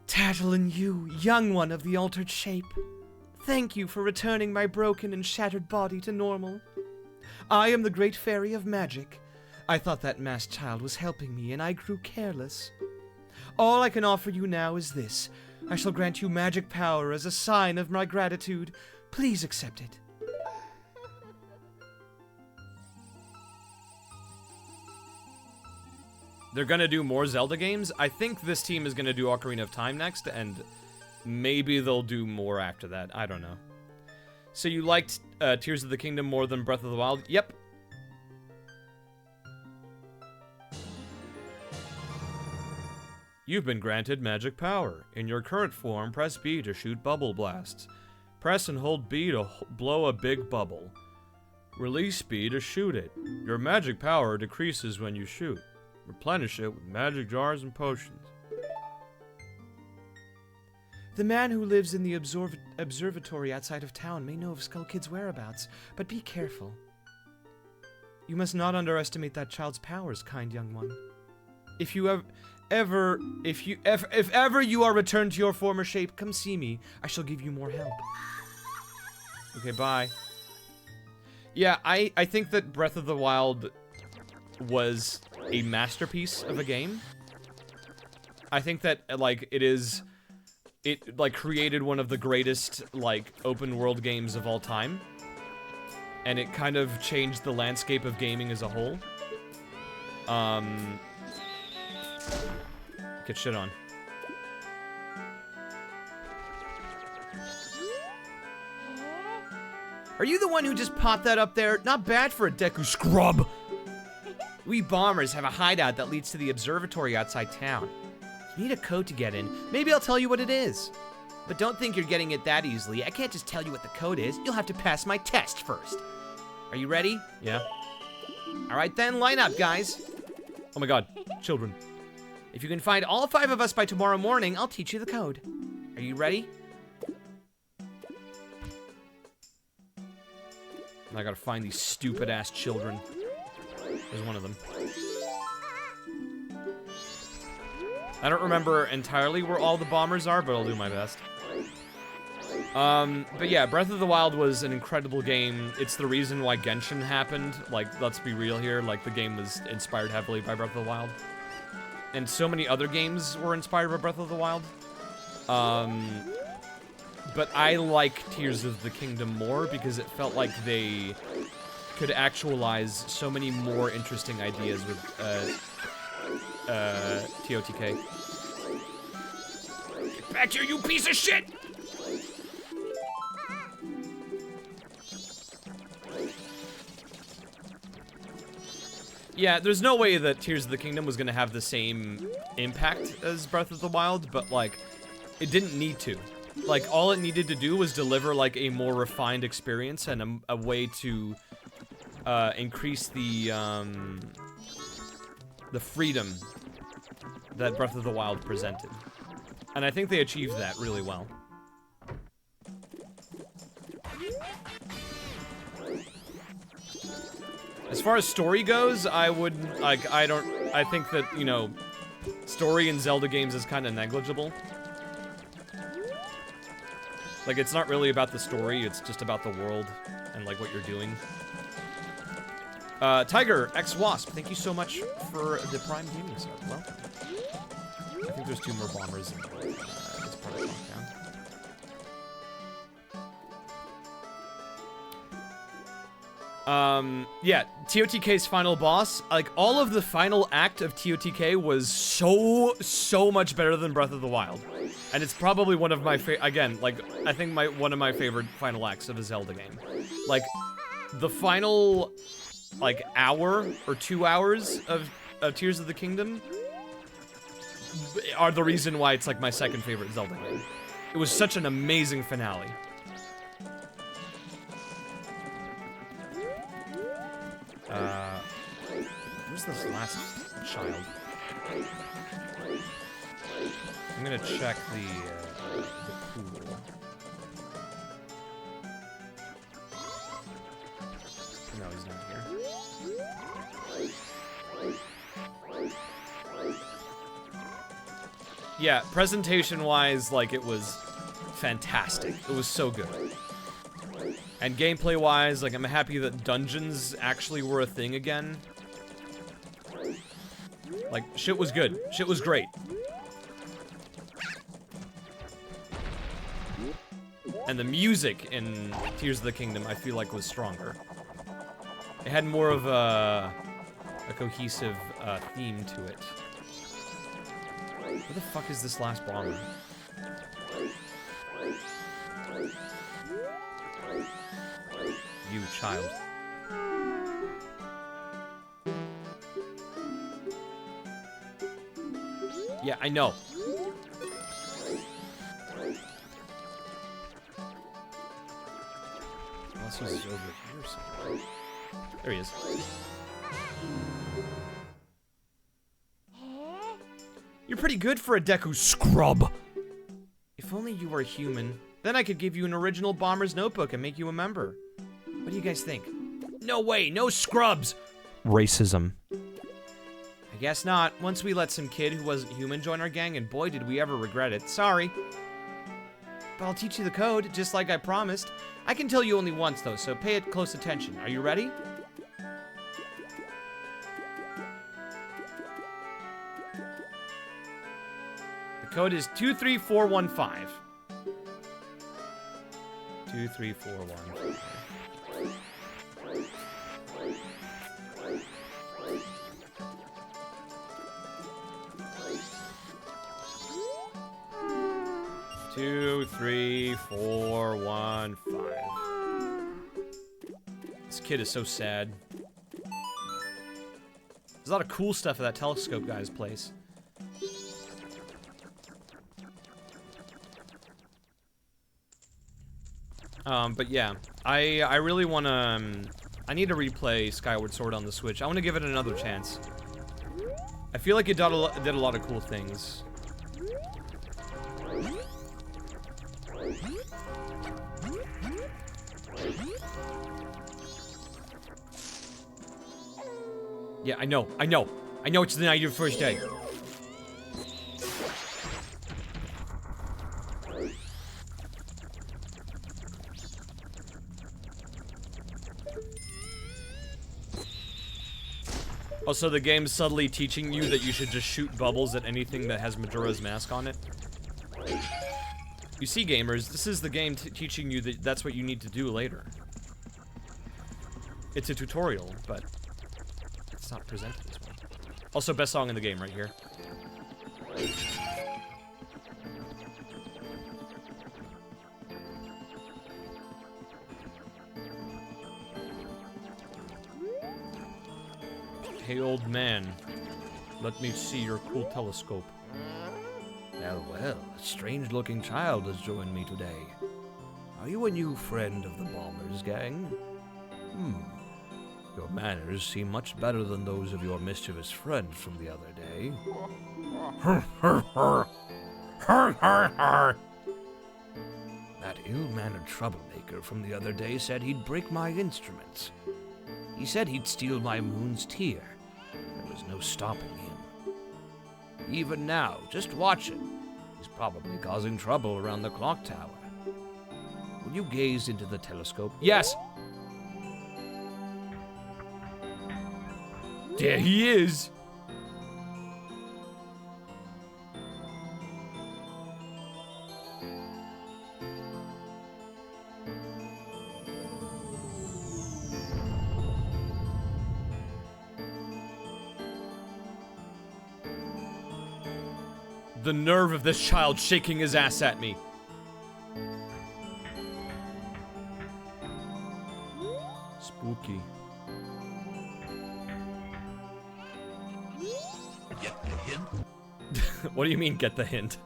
Tattlin, you, young one of the altered shape. Thank you for returning my broken and shattered body to normal. I am the great fairy of magic. I thought that masked child was helping me, and I grew careless. All I can offer you now is this. I shall grant you magic power as a sign of my gratitude. Please accept it. They're gonna do more Zelda games. I think this team is gonna do Ocarina of Time next, and maybe they'll do more after that. I don't know. So you liked Tears of the Kingdom more than Breath of the Wild? Yep. You've been granted magic power. In your current form, press B to shoot bubble blasts. Press and hold B to blow a big bubble. Release B to shoot it. Your magic power decreases when you shoot. Replenish it with magic jars and potions. The man who lives in the observatory outside of town may know of Skull Kid's whereabouts, but be careful. You must not underestimate that child's powers, kind young one. If ever you are returned to your former shape, come see me. I shall give you more help. Okay, bye. Yeah, I think that Breath of the Wild was a masterpiece of a game. I think that, like, it created one of the greatest, like, open world games of all time. And it kind of changed the landscape of gaming as a whole. Get shit on. Are you the one who just popped that up there? Not bad for a Deku scrub. We bombers have a hideout that leads to the observatory outside town. You need a code to get in. Maybe I'll tell you what it is. But don't think you're getting it that easily. I can't just tell you what the code is. You'll have to pass my test first. Are you ready? Yeah. Alright then, line up, guys. Oh my god, children. If you can find all 5 of us by tomorrow morning, I'll teach you the code. Are you ready? I gotta find these stupid-ass children. There's one of them. I don't remember entirely where all the bombers are, but I'll do my best. But yeah, Breath of the Wild was an incredible game. It's the reason why Genshin happened. Like, let's be real here. Like, the game was inspired heavily by Breath of the Wild. And so many other games were inspired by Breath of the Wild. But I like Tears of the Kingdom more because it felt like they could actualize so many more interesting ideas with TOTK. Get back here, you piece of shit! Yeah, there's no way that Tears of the Kingdom was gonna have the same impact as Breath of the Wild, but, like, it didn't need to. Like, all it needed to do was deliver, like, a more refined experience and a way to, increase the freedom that Breath of the Wild presented. And I think they achieved that really well. As far as story goes, I wouldn't, like, I think that, you know, story in Zelda games is kind of negligible. Like, it's not really about the story, it's just about the world and, like, what you're doing. Tiger X Wasp, thank you so much for the Prime Gaming sub. Welcome. I think there's 2 more bombers. It's part of lockdown. Yeah, TOTK's final boss, like, all of the final act of TOTK was so much better than Breath of the Wild. And it's probably one of my again, like, I think one of my favorite final acts of a Zelda game. Like, the final, like, hour or 2 hours of Tears of the Kingdom are the reason why it's, like, my second favorite Zelda game. It was such an amazing finale. Who's this last child? I'm gonna check the pool. No, he's not here. Yeah, presentation-wise, like, it was fantastic. It was so good. And gameplay-wise, like, I'm happy that dungeons actually were a thing again. Like, shit was good. Shit was great. And the music in Tears of the Kingdom, I feel like, was stronger. It had more of a cohesive theme to it. Where the fuck is this last bomber? You child. Yeah, I know. Unless he's over here somewhere. There he is. You're pretty good for a Deku scrub. If only you were human. Then I could give you an original Bomber's Notebook and make you a member. What do you guys think? No way, no scrubs! Racism. I guess not. Once we let some kid who wasn't human join our gang, and boy did we ever regret it. Sorry. But I'll teach you the code, just like I promised. I can tell you only once, though, so pay it close attention. Are you ready? The code is 23415. 23415. Two, 3, 4, 1, 5. This kid is so sad. There's a lot of cool stuff at that telescope guy's place. But yeah, I really wanna, I need to replay Skyward Sword on the Switch. I wanna give it another chance. I feel like it did a lot of cool things. Yeah, I know it's the night of your first day. Also, the game's subtly teaching you that you should just shoot bubbles at anything that has Majora's Mask on it. You see, gamers, this is the game teaching you that that's what you need to do later. It's a tutorial, but it's not presented this way. Also, best song in the game right here. Hey, old man. Let me see your cool telescope. Well, a strange-looking child has joined me today. Are you a new friend of the Bombers gang? Your manners seem much better than those of your mischievous friend from the other day. That ill-mannered troublemaker from the other day said he'd break my instruments. He said he'd steal my moon's tear. There was no stopping him. Even now, just watch him. He's probably causing trouble around the clock tower. Will you gaze into the telescope? Yes! There he is. The nerve of this child shaking his ass at me. Spooky. Get the hint? What do you mean, get the hint?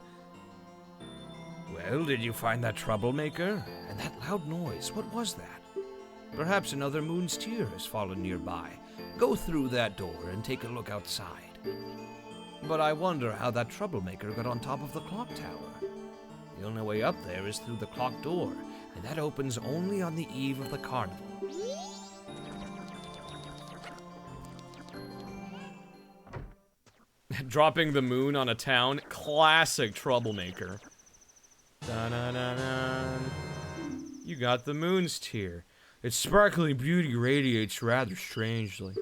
Well, did you find that troublemaker? And that loud noise, what was that? Perhaps another moon's tear has fallen nearby. Go through that door and take a look outside. But I wonder how that troublemaker got on top of the clock tower. The only way up there is through the clock door, and that opens only on the eve of the carnival. Dropping the moon on a town, classic troublemaker. Da-na-na-na. You got the moon's tear. Its sparkling beauty radiates rather strangely.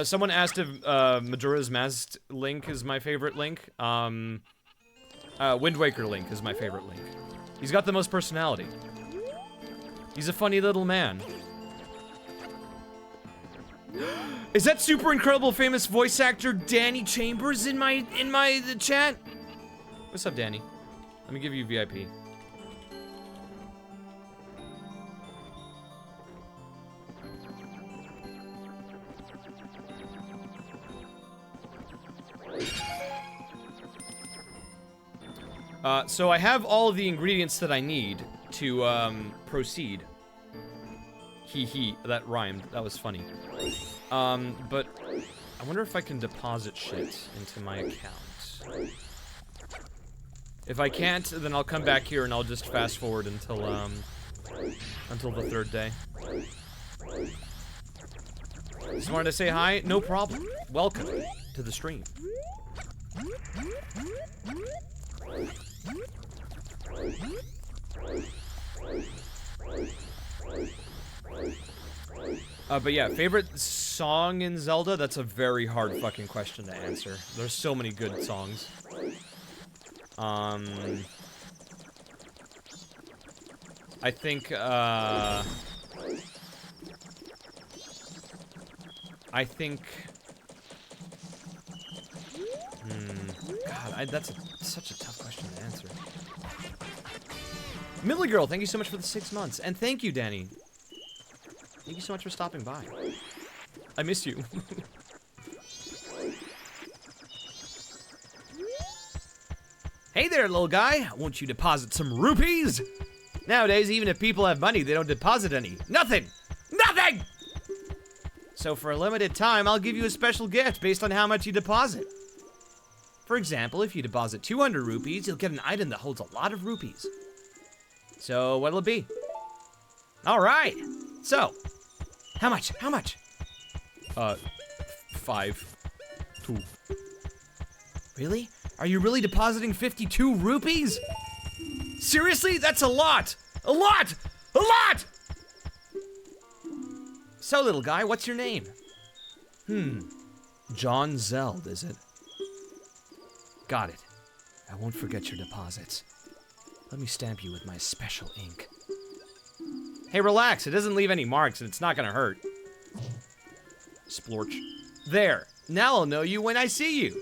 Someone asked if Majora's Mask Link is my favorite Link. Wind Waker Link is my favorite Link. He's got the most personality. He's a funny little man. Is that super incredible famous voice actor Danny Chambers in my chat? What's up, Danny? Let me give you VIP. So I have all of the ingredients that I need to proceed. That rhymed. That was funny. But I wonder if I can deposit shit into my account. If I can't, then I'll come back here and I'll just fast forward until the third day. Just wanted to say hi. No problem. Welcome to the stream. But yeah, favorite song in Zelda? That's a very hard fucking question to answer. There's so many good songs. I think, God, that's such a tough question to answer. Millie Girl, thank you so much for the 6 months. And thank you, Danny. Thank you so much for stopping by. I miss you. Hey there, little guy. Won't you deposit some rupees? Nowadays, even if people have money, they don't deposit any. Nothing! Nothing! So for a limited time, I'll give you a special gift based on how much you deposit. For example, if you deposit 200 rupees, you'll get an item that holds a lot of rupees. So, what'll it be? All right. So, how much? How much? 5. 2. Really? Are you really depositing 52 rupees? Seriously? That's a lot! A lot! A lot! So, little guy, what's your name? John Zeld, is it? Got it. I won't forget your deposits. Let me stamp you with my special ink. Hey, relax. It doesn't leave any marks, and it's not gonna hurt. Splorch. There. Now I'll know you when I see you.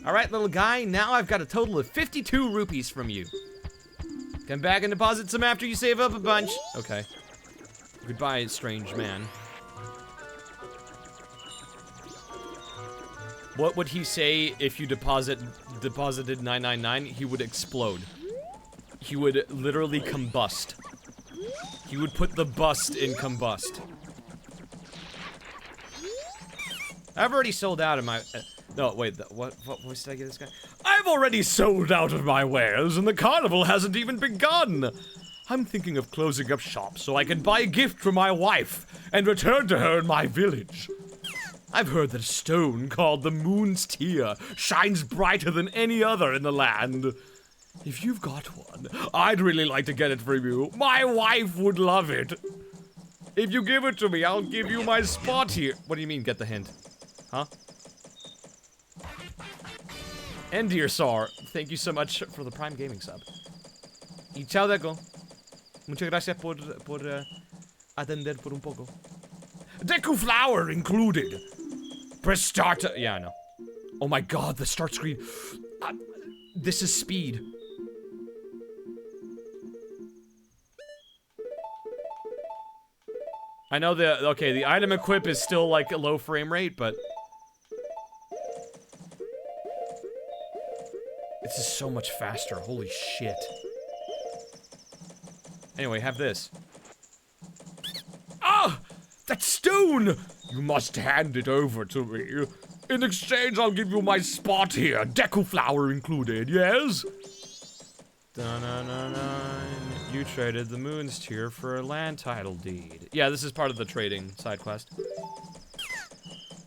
All right, little guy. Now I've got a total of 52 rupees from you. Come back and deposit some after you save up a bunch. Okay. Goodbye, strange man. What would he say if you deposited 999? He would explode. He would literally combust. He would put the bust in combust. I've already sold out of my... no, wait, what voice did I get this guy? I've already sold out of my wares, and the carnival hasn't even begun. I'm thinking of closing up shop so I can buy a gift for my wife and return to her in my village. I've heard that a stone called the Moon's Tear shines brighter than any other in the land. If you've got one, I'd really like to get it from you. My wife would love it. If you give it to me, I'll give you my spot here. What do you mean, get the hint? Huh? And Dear Sar, thank you so much for the Prime Gaming sub. Y chao, Deco. Muchas gracias por atender por un poco. Deku flower included. Press start. Yeah, I know. Oh my god, the start screen. This is speed. I know the item equip is still like a low frame rate, but this is so much faster. Holy shit. Anyway, have this. Ah! That stone! You must hand it over to me. In exchange, I'll give you my spot here. Deku flower included, yes? Dun-dun-dun-dun. You traded the Moon's Tear for a land title deed. Yeah, this is part of the trading side quest.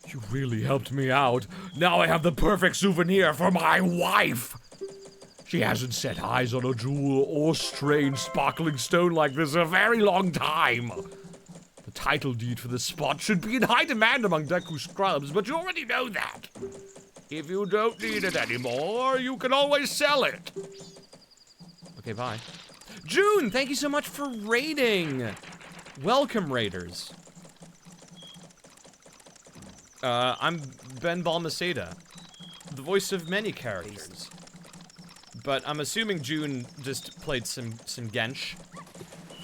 You really helped me out. Now I have the perfect souvenir for my wife. She hasn't set eyes on a jewel or strange sparkling stone like this in a very long time. The title deed for this spot should be in high demand among Deku scrubs, but you already know that. If you don't need it anymore, you can always sell it. Okay, bye. June, thank you so much for raiding. Welcome, raiders. I'm Ben Balmaceda, the voice of many characters. But I'm assuming June just played some Gensh.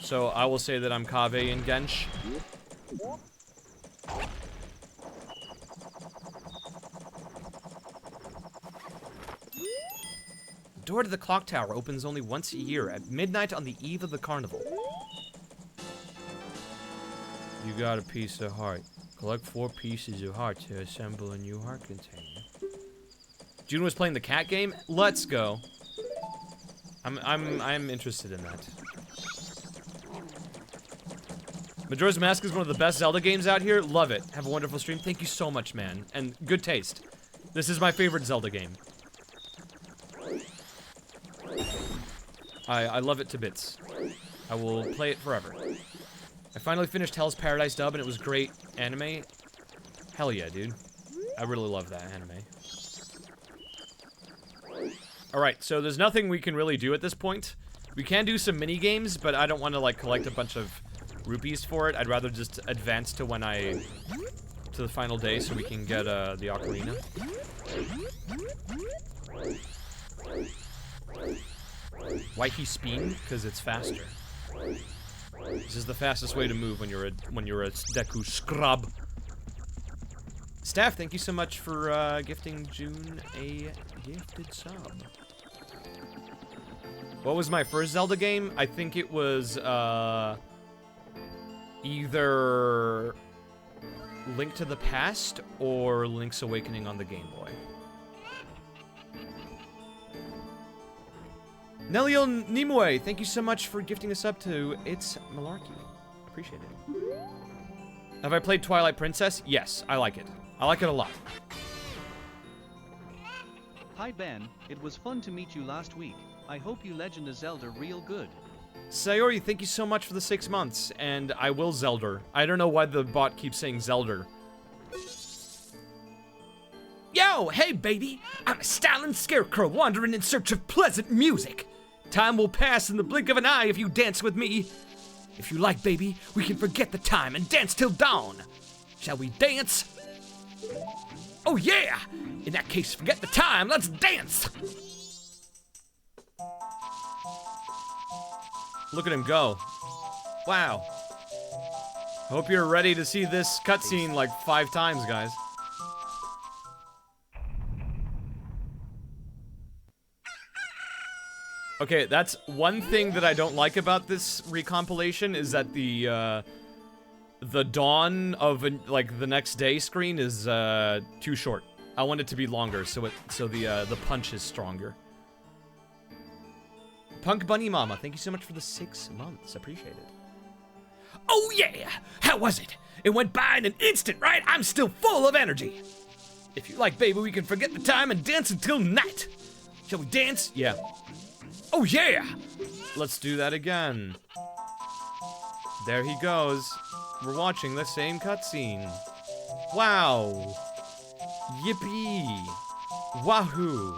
So I will say that I'm Kave in Gensh. The door to the clock tower opens only once a year at midnight on the eve of the carnival. You got a piece of heart. Collect 4 pieces of heart to assemble a new heart container. June was playing the cat game? Let's go. I'm interested in that. Majora's Mask is one of the best Zelda games out here. Love it. Have a wonderful stream. Thank you so much, man. And good taste. This is my favorite Zelda game. I love it to bits. I will play it forever. I finally finished Hell's Paradise dub and it was great. Anime? Hell yeah, dude. I really love that anime. Alright, so there's nothing we can really do at this point. We can do some mini games, but I don't want to like collect a bunch of rupees for it. I'd rather just advance to when to the final day so we can get the ocarina. Why he spin? Because it's faster. This is the fastest way to move when you're a Deku scrub. Staff, thank you so much for gifting June a gifted sub. What was my first Zelda game? I think it was either Link to the Past or Link's Awakening on the Game Boy. Nelio Nimue, thank you so much for gifting us up to It's Malarkey. Appreciate it. Have I played Twilight Princess? Yes, I like it. I like it a lot. Hi Ben, it was fun to meet you last week. I hope you Legend of Zelda real good. Sayori, thank you so much for the 6 months, and I will Zelda. I don't know why the bot keeps saying Zelda. Yo, hey baby! I'm a styling scarecrow wandering in search of pleasant music. Time will pass in the blink of an eye if you dance with me. If you like, baby, we can forget the time and dance till dawn. Shall we dance? Oh yeah! In that case, forget the time, let's dance! Look at him go. Wow. Hope you're ready to see this cutscene like 5 times, guys. Okay, that's one thing that I don't like about this recompilation is that the dawn of like the next day screen is too short. I want it to be longer so the punch is stronger. Punk Bunny Mama, thank you so much for the 6 months. Appreciate it. Oh yeah! How was it? It went by in an instant, right? I'm still full of energy. If you like, baby, we can forget the time and dance until night. Shall we dance? Yeah. Oh yeah! Let's do that again. There he goes. We're watching the same cutscene. Wow. Yippee! Wahoo!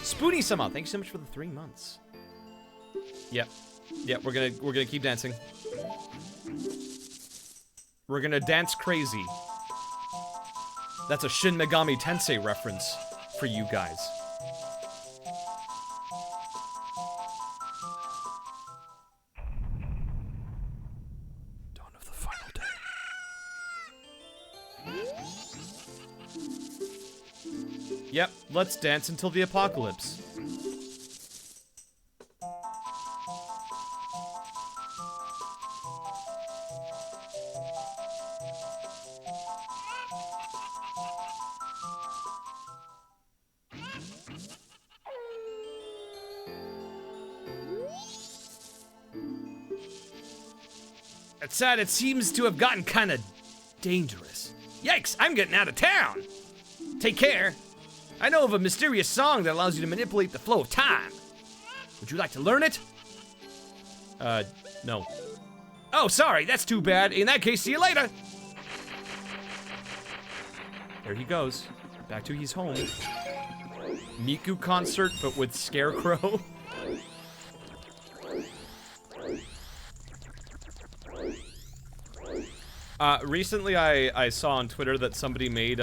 Spoonie Sama, thank you so much for the 3 months. Yep. Yep, we're gonna keep dancing. We're gonna dance crazy. That's a Shin Megami Tensei reference for you guys. Dawn of the final day. Yep, let's dance until the apocalypse. That said, it seems to have gotten kind of dangerous. Yikes, I'm getting out of town. Take care. I know of a mysterious song that allows you to manipulate the flow of time. Would you like to learn it? No. Oh, sorry, that's too bad. In that case, see you later. There he goes. Back to his home. Miku concert, but with Scarecrow. Recently I saw on Twitter that somebody made,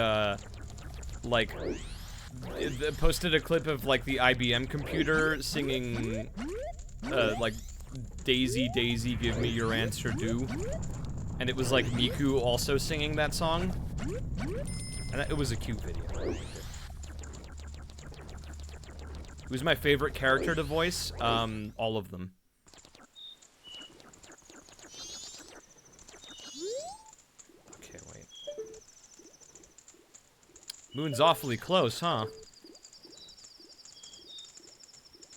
like, posted a clip of, like, the IBM computer singing, like, Daisy, Daisy, give me your answer due. And it was, like, Miku also singing that song. And it was a cute video. Who's my favorite character to voice? All of them. Okay, wait. Moon's awfully close, huh?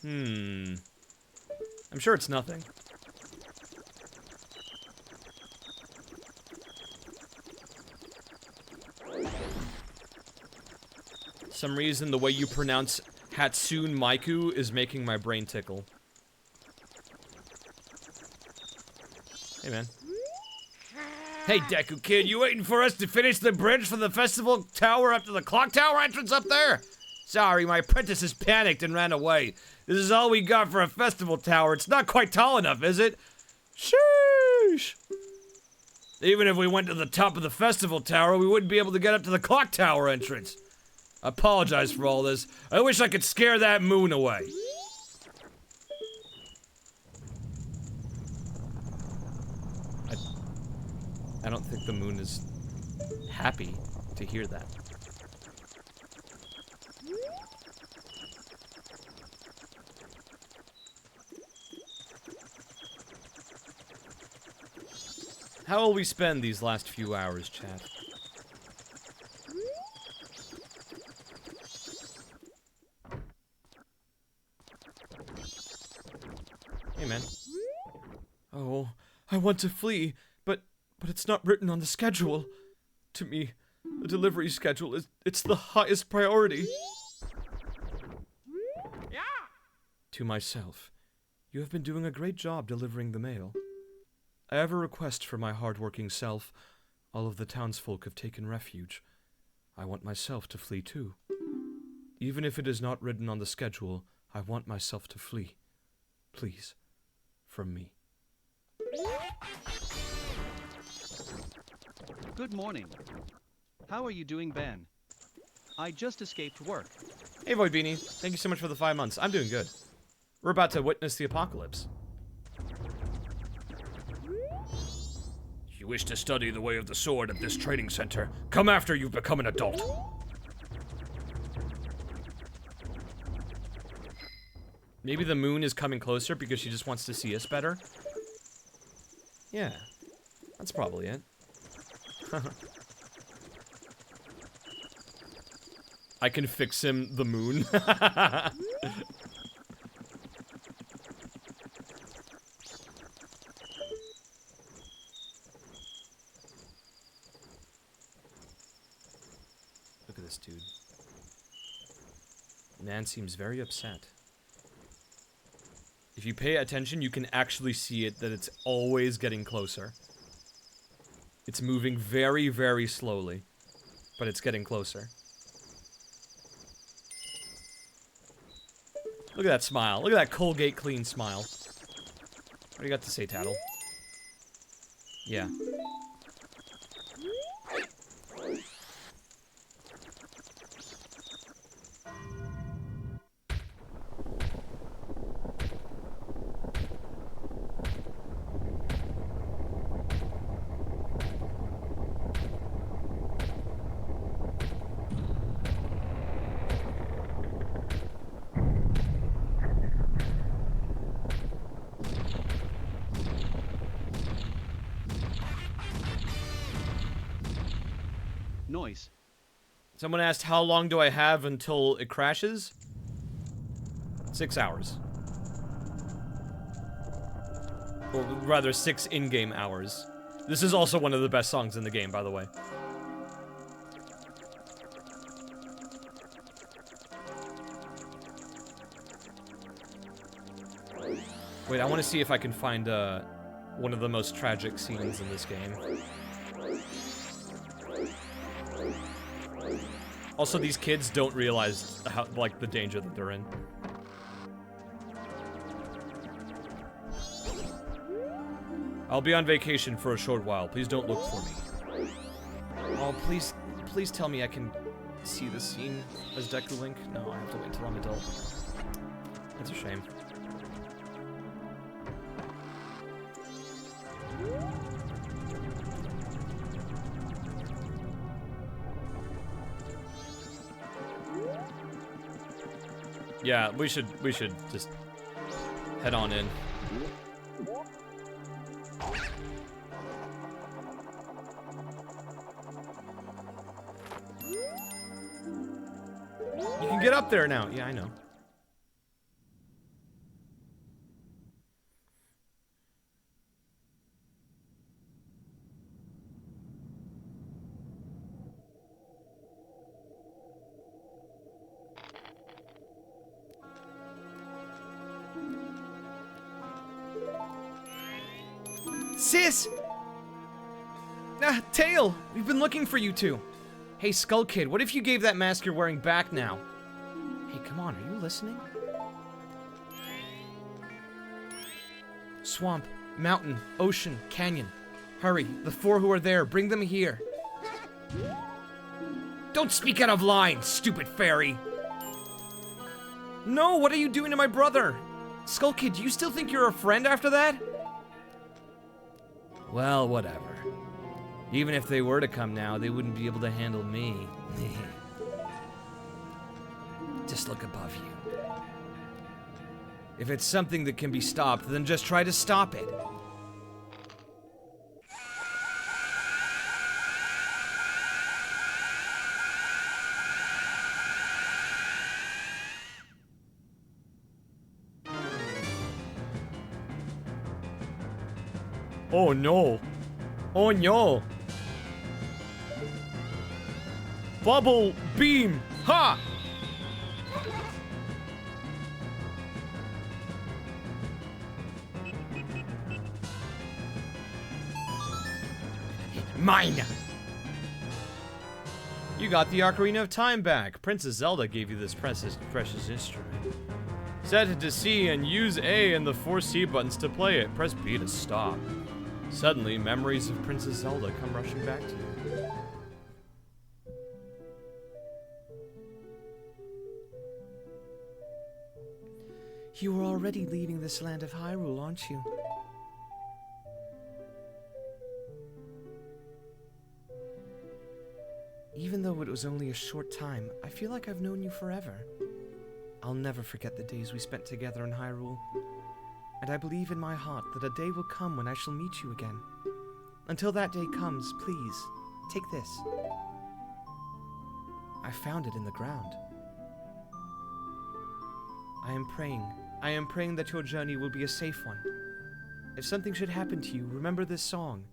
I'm sure it's nothing. Some reason the way you pronounce Hatsune Miku is making my brain tickle. Hey, man. Hey, Deku Kid, you waiting for us to finish the bridge for the festival tower up to the clock tower entrance up there? Sorry, my apprentices panicked and ran away. This is all we got for a festival tower. It's not quite tall enough, is it? Sheesh! Even if we went to the top of the festival tower, we wouldn't be able to get up to the clock tower entrance. I apologize for all this. I wish I could scare that moon away. I don't think the moon is happy to hear that. How will we spend these last few hours, chat? Hey, man. Oh, I want to flee, but it's not written on the schedule. To me, the delivery schedule it's the highest priority. Yeah. To myself, you have been doing a great job delivering the mail. I have a request for my hard-working self. All of the townsfolk have taken refuge. I want myself to flee too. Even if it is not written on the schedule, I want myself to flee. Please, from me. Good morning. How are you doing, Ben? I just escaped work. Hey, Void Beanie. Thank you so much for the 5 months. I'm doing good. We're about to witness the apocalypse. You wish to study the way of the sword at this training center. Come after you've become an adult. Maybe the moon is coming closer because she just wants to see us better? Yeah. That's probably it. I can fix him, the moon. Look at this dude. Man seems very upset. If you pay attention, you can actually see it, that it's always getting closer. It's moving very, very slowly, but it's getting closer. Look at that smile. Look at that Colgate clean smile. What do you got to say, Tattle? Yeah. Noise. Someone asked, how long do I have until it crashes? 6 hours. Or rather, 6 in-game hours. This is also one of the best songs in the game, by the way. Wait, I want to see if I can find one of the most tragic scenes in this game. Also, these kids don't realize how, like, the danger that they're in. I'll be on vacation for a short while. Please don't look for me. Oh, please tell me I can see the scene as Deku Link. No, I have to wait until I'm adult. That's a shame. Yeah, we should just head on in. You can get up there now. Yeah, I know. Sis! Tail! We've been looking for you two. Hey, Skull Kid, what if you gave that mask you're wearing back now? Hey, come on, are you listening? Swamp, mountain, ocean, canyon. Hurry, the 4 who are there, bring them here. Don't speak out of line, stupid fairy! No, what are you doing to my brother? Skull Kid, do you still think you're a friend after that? Well, whatever. Even if they were to come now, they wouldn't be able to handle me. Just look above you. If it's something that can be stopped, then just try to stop it. Oh no. Oh no. Bubble beam. Ha! Mine! You got the Ocarina of Time back. Princess Zelda gave you this precious instrument. Set it to C and use A and the 4 C buttons to play it. Press B to stop. Suddenly, memories of Princess Zelda come rushing back to you. You are already leaving this land of Hyrule, aren't you? Even though it was only a short time, I feel like I've known you forever. I'll never forget the days we spent together in Hyrule. And I believe in my heart that a day will come when I shall meet you again. Until that day comes, please, take this. I found it in the ground. I am praying that your journey will be a safe one. If something should happen to you, remember this song.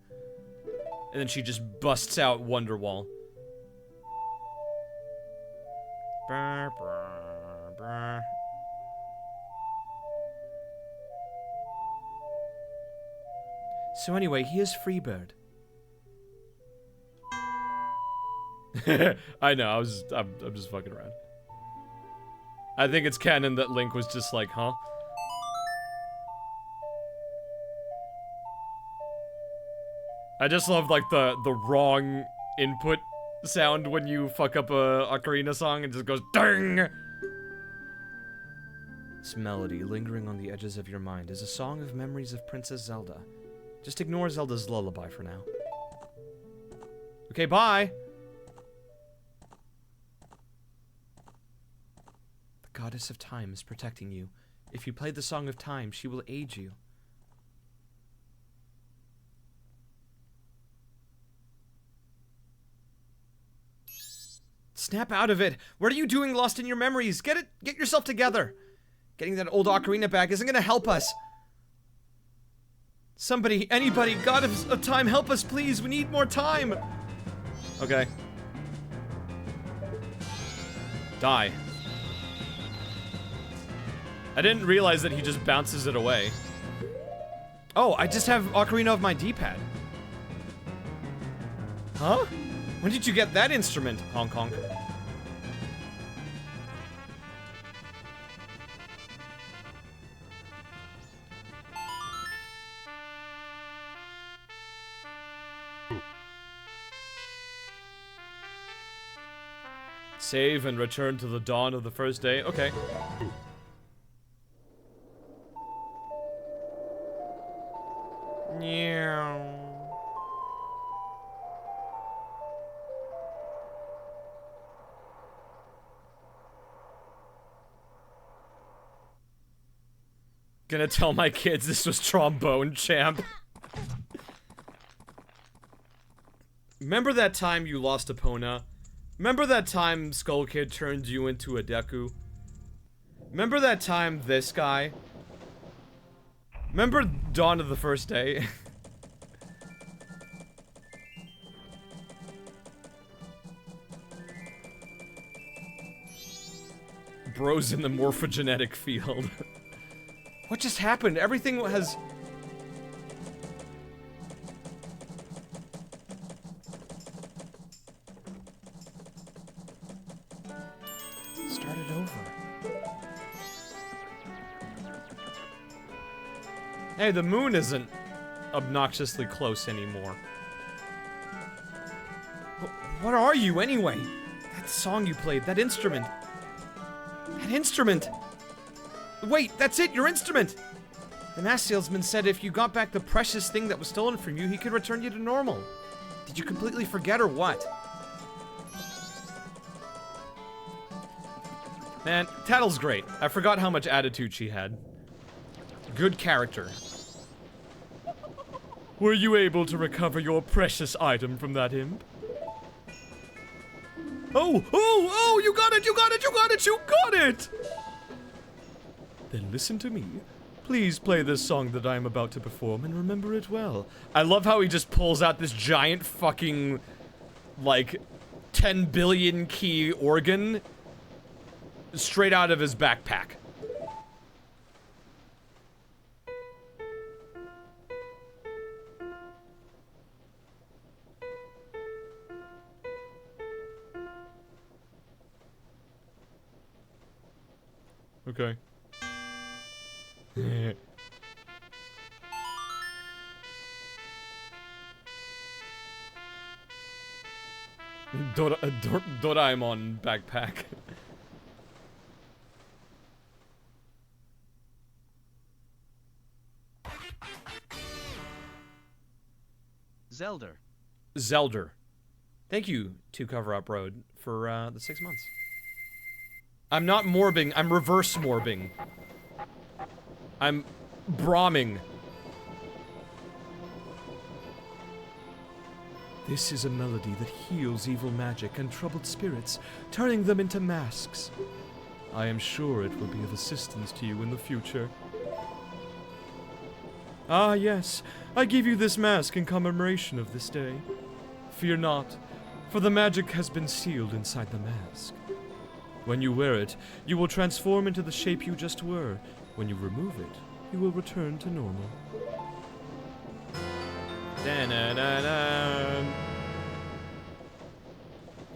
And then she just busts out Wonderwall. Brr, brr, brr. So anyway, he is Freebird. I know, I'm just fucking around. I think it's canon that Link was just like, huh? I just love, like, the wrong input sound when you fuck up a ocarina song and just goes ding. This melody, lingering on the edges of your mind, is a song of memories of Princess Zelda. Just ignore Zelda's lullaby for now. Okay, bye! The goddess of time is protecting you. If you play the Song of Time, she will aid you. Snap out of it! What are you doing lost in your memories? Get yourself together! Getting that old ocarina back isn't gonna help us! Somebody, anybody, God of time, help us please! We need more time! Okay. Die. I didn't realize that he just bounces it away. Oh, I just have Ocarina of my D-pad. Huh? When did you get that instrument, Hong Kong? Save and return to the dawn of the first day. Okay. Gonna tell my kids this was trombone champ. Remember that time you lost Epona? Remember that time Skull Kid turned you into a Deku? Remember that time this guy? Remember Dawn of the First Day? Bros in the morphogenetic field. What just happened? Everything has... started over. Hey, the moon isn't obnoxiously close anymore. What are you, anyway? That song you played, that instrument. That instrument! Wait, that's it, your instrument! The mask salesman said if you got back the precious thing that was stolen from you, he could return you to normal. Did you completely forget or what? Man, Tattle's great. I forgot how much attitude she had. Good character. Were you able to recover your precious item from that imp? Oh, you got it, you got it, you got it, you got it! Then listen to me. Please play this song that I am about to perform and remember it well. I love how he just pulls out this giant fucking, like, 10 billion key organ straight out of his backpack. Okay. Doraemon backpack. Zelda. Thank you to Cover Up Road for the 6 months. I'm not morbing, I'm reverse morbing. I'm brahming. This is a melody that heals evil magic and troubled spirits, turning them into masks. I am sure it will be of assistance to you in the future. Ah, yes, I give you this mask in commemoration of this day. Fear not, for the magic has been sealed inside the mask. When you wear it, you will transform into the shape you just were. When you remove it, you will return to normal. Da-na-na-na.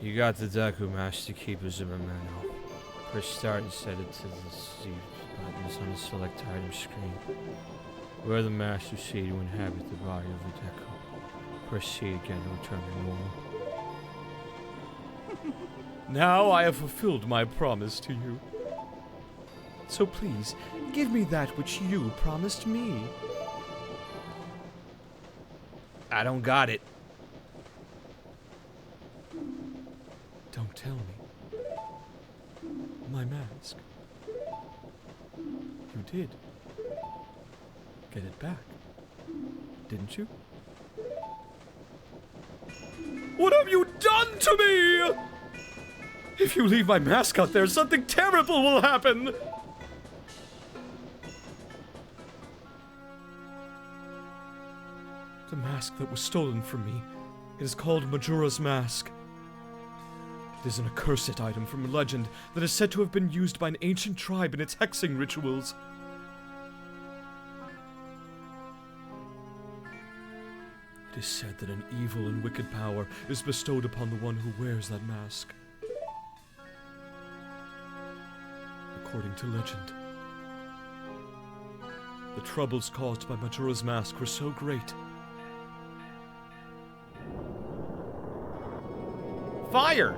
You got the Deku Mask to keep as a memento. Press start and set it to the C buttons on the select item screen. Wear the mask to see to inhabit the body of the Deku. Press C again to return to normal. Now I have fulfilled my promise to you. So please, give me that which you promised me. I don't got it. Don't tell me. My mask. You did. Get it back. Didn't you? What have you done to me? If you leave my mask out there, something terrible will happen! The mask that was stolen from me. It is called Majora's Mask. It is an accursed item from legend that is said to have been used by an ancient tribe in its hexing rituals. It is said that an evil and wicked power is bestowed upon the one who wears that mask. According to legend, the troubles caused by Majora's Mask were so great. Fire!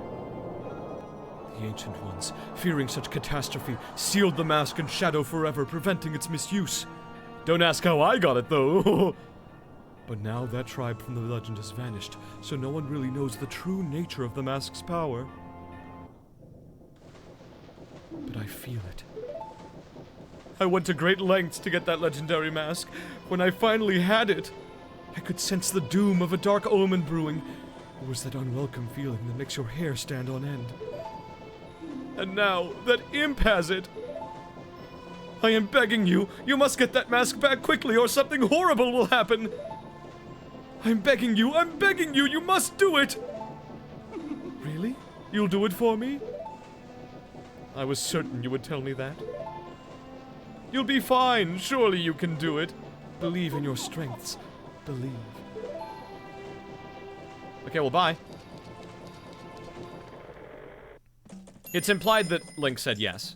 The Ancient Ones, fearing such catastrophe, sealed the mask in shadow forever, preventing its misuse. Don't ask how I got it, though! But now that tribe from the legend has vanished, so no one really knows the true nature of the mask's power. But I feel it. I went to great lengths to get that legendary mask. When I finally had it, I could sense the doom of a dark omen brewing. It was that unwelcome feeling that makes your hair stand on end. And now, that imp has it! I am begging you, you must get that mask back quickly or something horrible will happen! I'm begging you, you must do it! Really? You'll do it for me? I was certain you would tell me that. You'll be fine, surely you can do it. Believe in your strengths. Believe. Okay, well, bye. It's implied that Link said yes.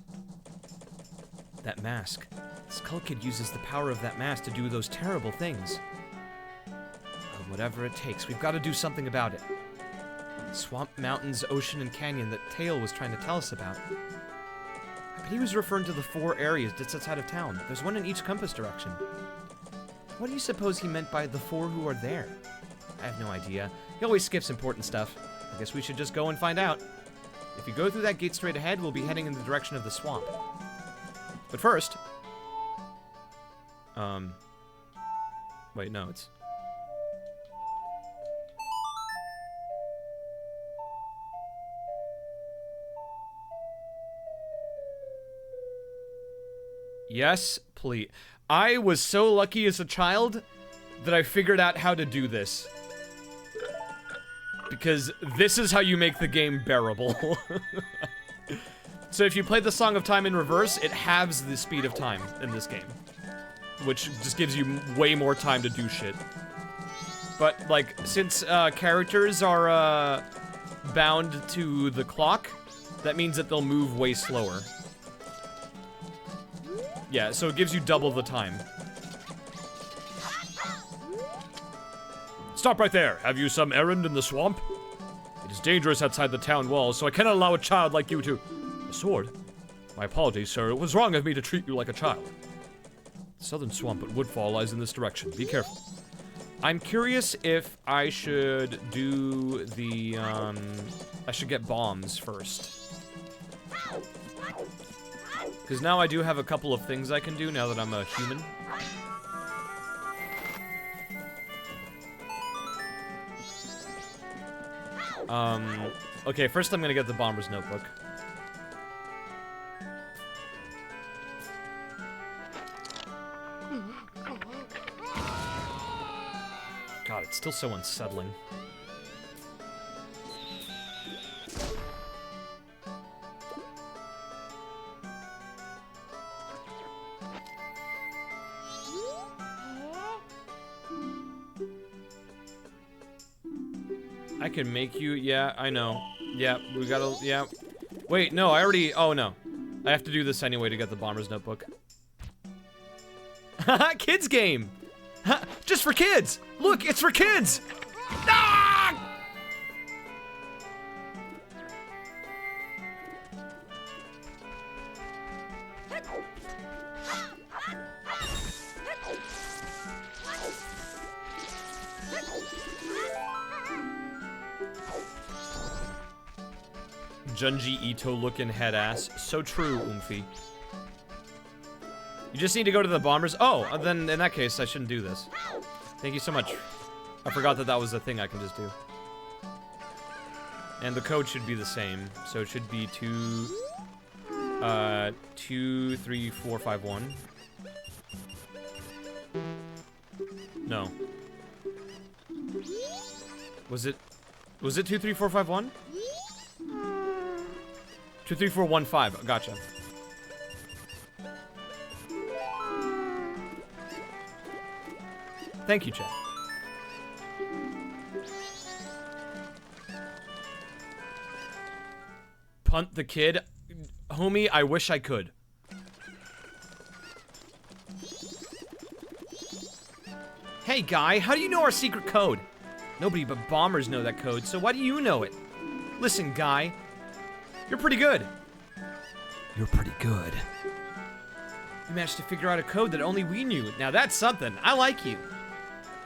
That mask. Skull Kid uses the power of that mask to do those terrible things. Well, whatever it takes, we've got to do something about it. Swamp, mountains, ocean, and canyon that Tail was trying to tell us about. I bet he was referring to the 4 areas just outside of town. There's one in each compass direction. What do you suppose he meant by the 4 who are there? I have no idea. He always skips important stuff. I guess we should just go and find out. If you go through that gate straight ahead, we'll be heading in the direction of the swamp. But first... Wait, no, it's... Yes, please. I was so lucky as a child that I figured out how to do this. Because this is how you make the game bearable. So if you play the Song of Time in reverse, it halves the speed of time in this game. Which just gives you way more time to do shit. But, like, since characters are bound to the clock, that means that they'll move way slower. Yeah, so it gives you double the time. Stop right there. Have you some errand in the swamp? It is dangerous outside the town walls, so I cannot allow a child like you to... A sword? My apologies, sir. It was wrong of me to treat you like a child. The southern swamp at Woodfall lies in this direction. Be careful. I'm curious if I should do the, I should get bombs first. Because now I do have a couple of things I can do now that I'm a human. Okay, first I'm gonna get the Bomber's Notebook. God, it's still so unsettling. I can make you. Yeah, I know. Yeah, we gotta. Yeah. Wait, no, I already. Oh no, I have to do this anyway to get the Bomber's Notebook. Kids game. Just for kids. Look, it's for kids. Ah! Junji Ito looking head ass. So true, Oomphy. You just need to go to the Bombers. Oh, then in that case, I shouldn't do this. Thank you so much. I forgot that that was a thing I can just do. And the code should be the same. So it should be 23451. No. Was it 23451? 23415. Gotcha. Thank you, chat. Punt the kid. Homie, I wish I could. Hey, guy, how do you know our secret code? Nobody but bombers know that code, so why do you know it? Listen, guy. You're pretty good. You're pretty good. You managed to figure out a code that only we knew. Now that's something. I like you.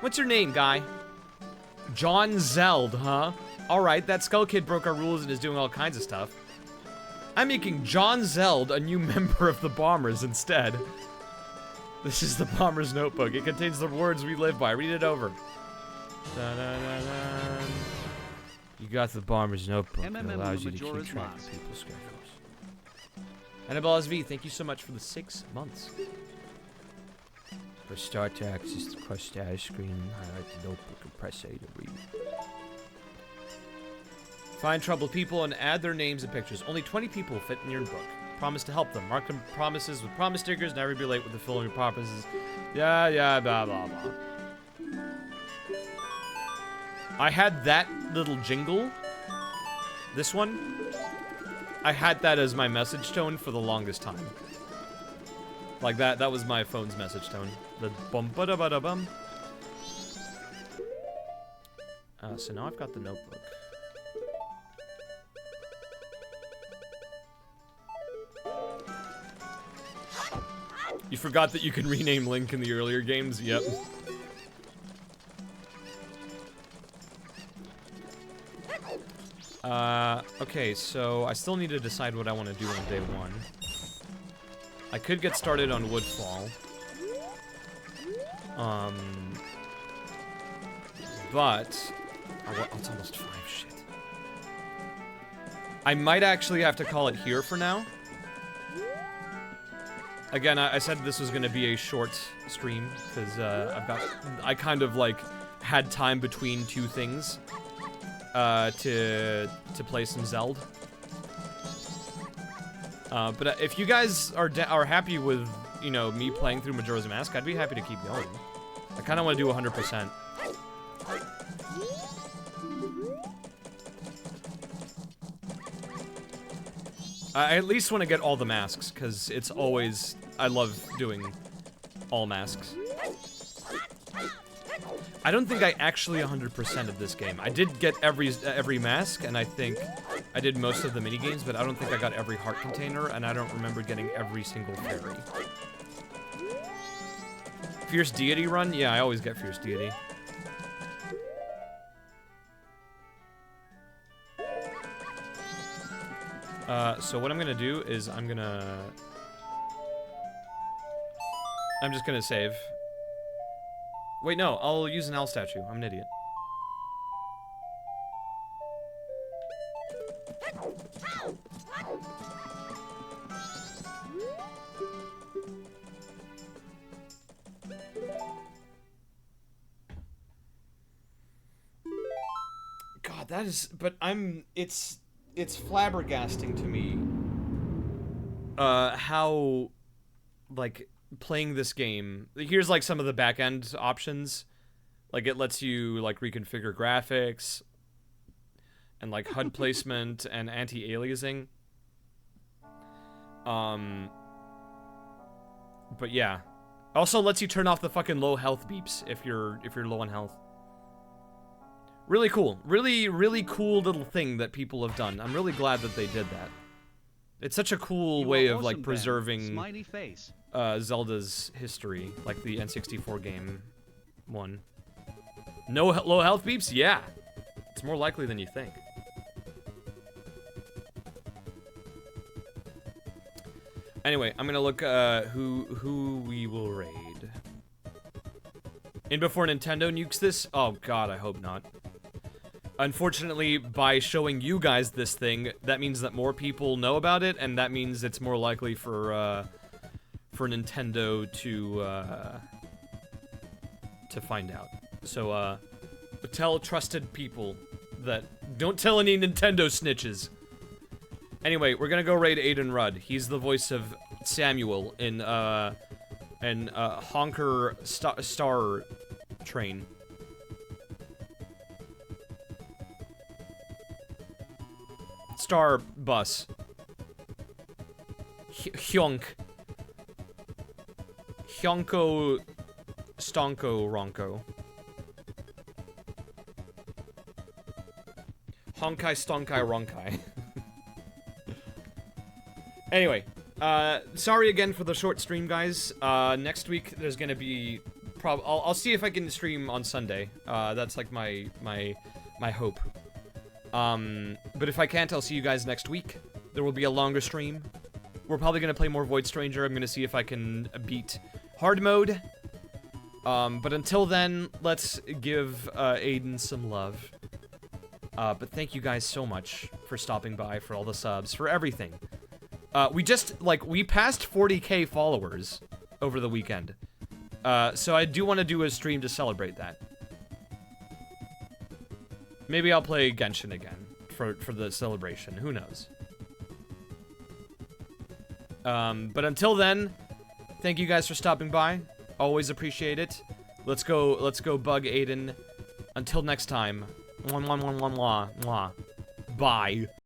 What's your name, guy? John Zeld, huh? Alright, that Skull Kid broke our rules and is doing all kinds of stuff. I'm making John Zeld a new member of the Bombers instead. This is the Bomber's Notebook. It contains the words we live by. Read it over. Da-da-da-da. You got the Bomber's Notebook. It allows you to keep track of people's schedules. Annabelle SV, thank you so much for the 6 months. Press start to access the crush status screen, highlight the notebook, and press A to read. Find troubled people and add their names and pictures. Only 20 people fit in your book. Promise to help them. Mark them promises with promise stickers. Never be late with the filling of promises. Yeah, blah, blah, blah. I had that little jingle. This one. I had that as my message tone for the longest time. Like that was my phone's message tone. The bum ba da ba da bum. So now I've got the notebook. You forgot that you can rename Link in the earlier games? Yep. Okay, so I still need to decide what I want to do on day 1. I could get started on Woodfall. But... Oh, it's almost 5, shit. I might actually have to call it here for now. Again, I said this was going to be a short stream, because I kind of, like, had time between 2 things. To play some Zelda. But if you guys are happy with, you know, me playing through Majora's Mask, I'd be happy to keep going. I kind of want to do 100%. I at least want to get all the masks, because it's always... I love doing all masks. I don't think I actually 100%ed this game. I did get every mask, and I think I did most of the minigames, but I don't think I got every heart container, and I don't remember getting every single fairy. Fierce Deity run? Yeah, I always get Fierce Deity. So what I'm gonna do is I'm just gonna save. Wait, no, I'll use an owl statue. I'm an idiot. God, that is... But it's flabbergasting to me, how, like... playing this game, here's like some of the back end options. Like it lets you like reconfigure graphics, and like HUD placement and anti-aliasing. But yeah. Also lets you turn off the fucking low health beeps if you're low on health. Really cool. Really, really cool little thing that people have done. I'm really glad that they did that. It's such a cool way of like preserving Zelda's history, like the N64 game one. No low health beeps? Yeah. It's more likely than you think. Anyway, I'm gonna look who we will raid. And before Nintendo nukes this? Oh god, I hope not. Unfortunately, by showing you guys this thing, that means that more people know about it, and that means it's more likely for Nintendo to find out. So, tell trusted people that don't tell any Nintendo snitches. Anyway, we're gonna go raid Aiden Rudd. He's the voice of Samuel in Honker Star Train. Star Bus. Hyonk. Hyonko Stonko Ronko. Honkai Stonkai Ronkai. Anyway, sorry again for the short stream, guys. Next week there's gonna be I'll see if I can stream on Sunday. That's like my hope. But if I can't, I'll see you guys next week. There will be a longer stream. We're probably gonna play more Void Stranger. I'm gonna see if I can beat hard mode. But until then, let's give Aiden some love. But thank you guys so much for stopping by, for all the subs, for everything. We passed 40k followers over the weekend. So I do want to do a stream to celebrate that. Maybe I'll play Genshin again for the celebration. Who knows? But until then, thank you guys for stopping by. Always appreciate it. Let's go bug Aiden. Until next time. Mwah, mwah, mwah, mwah, mwah. Bye.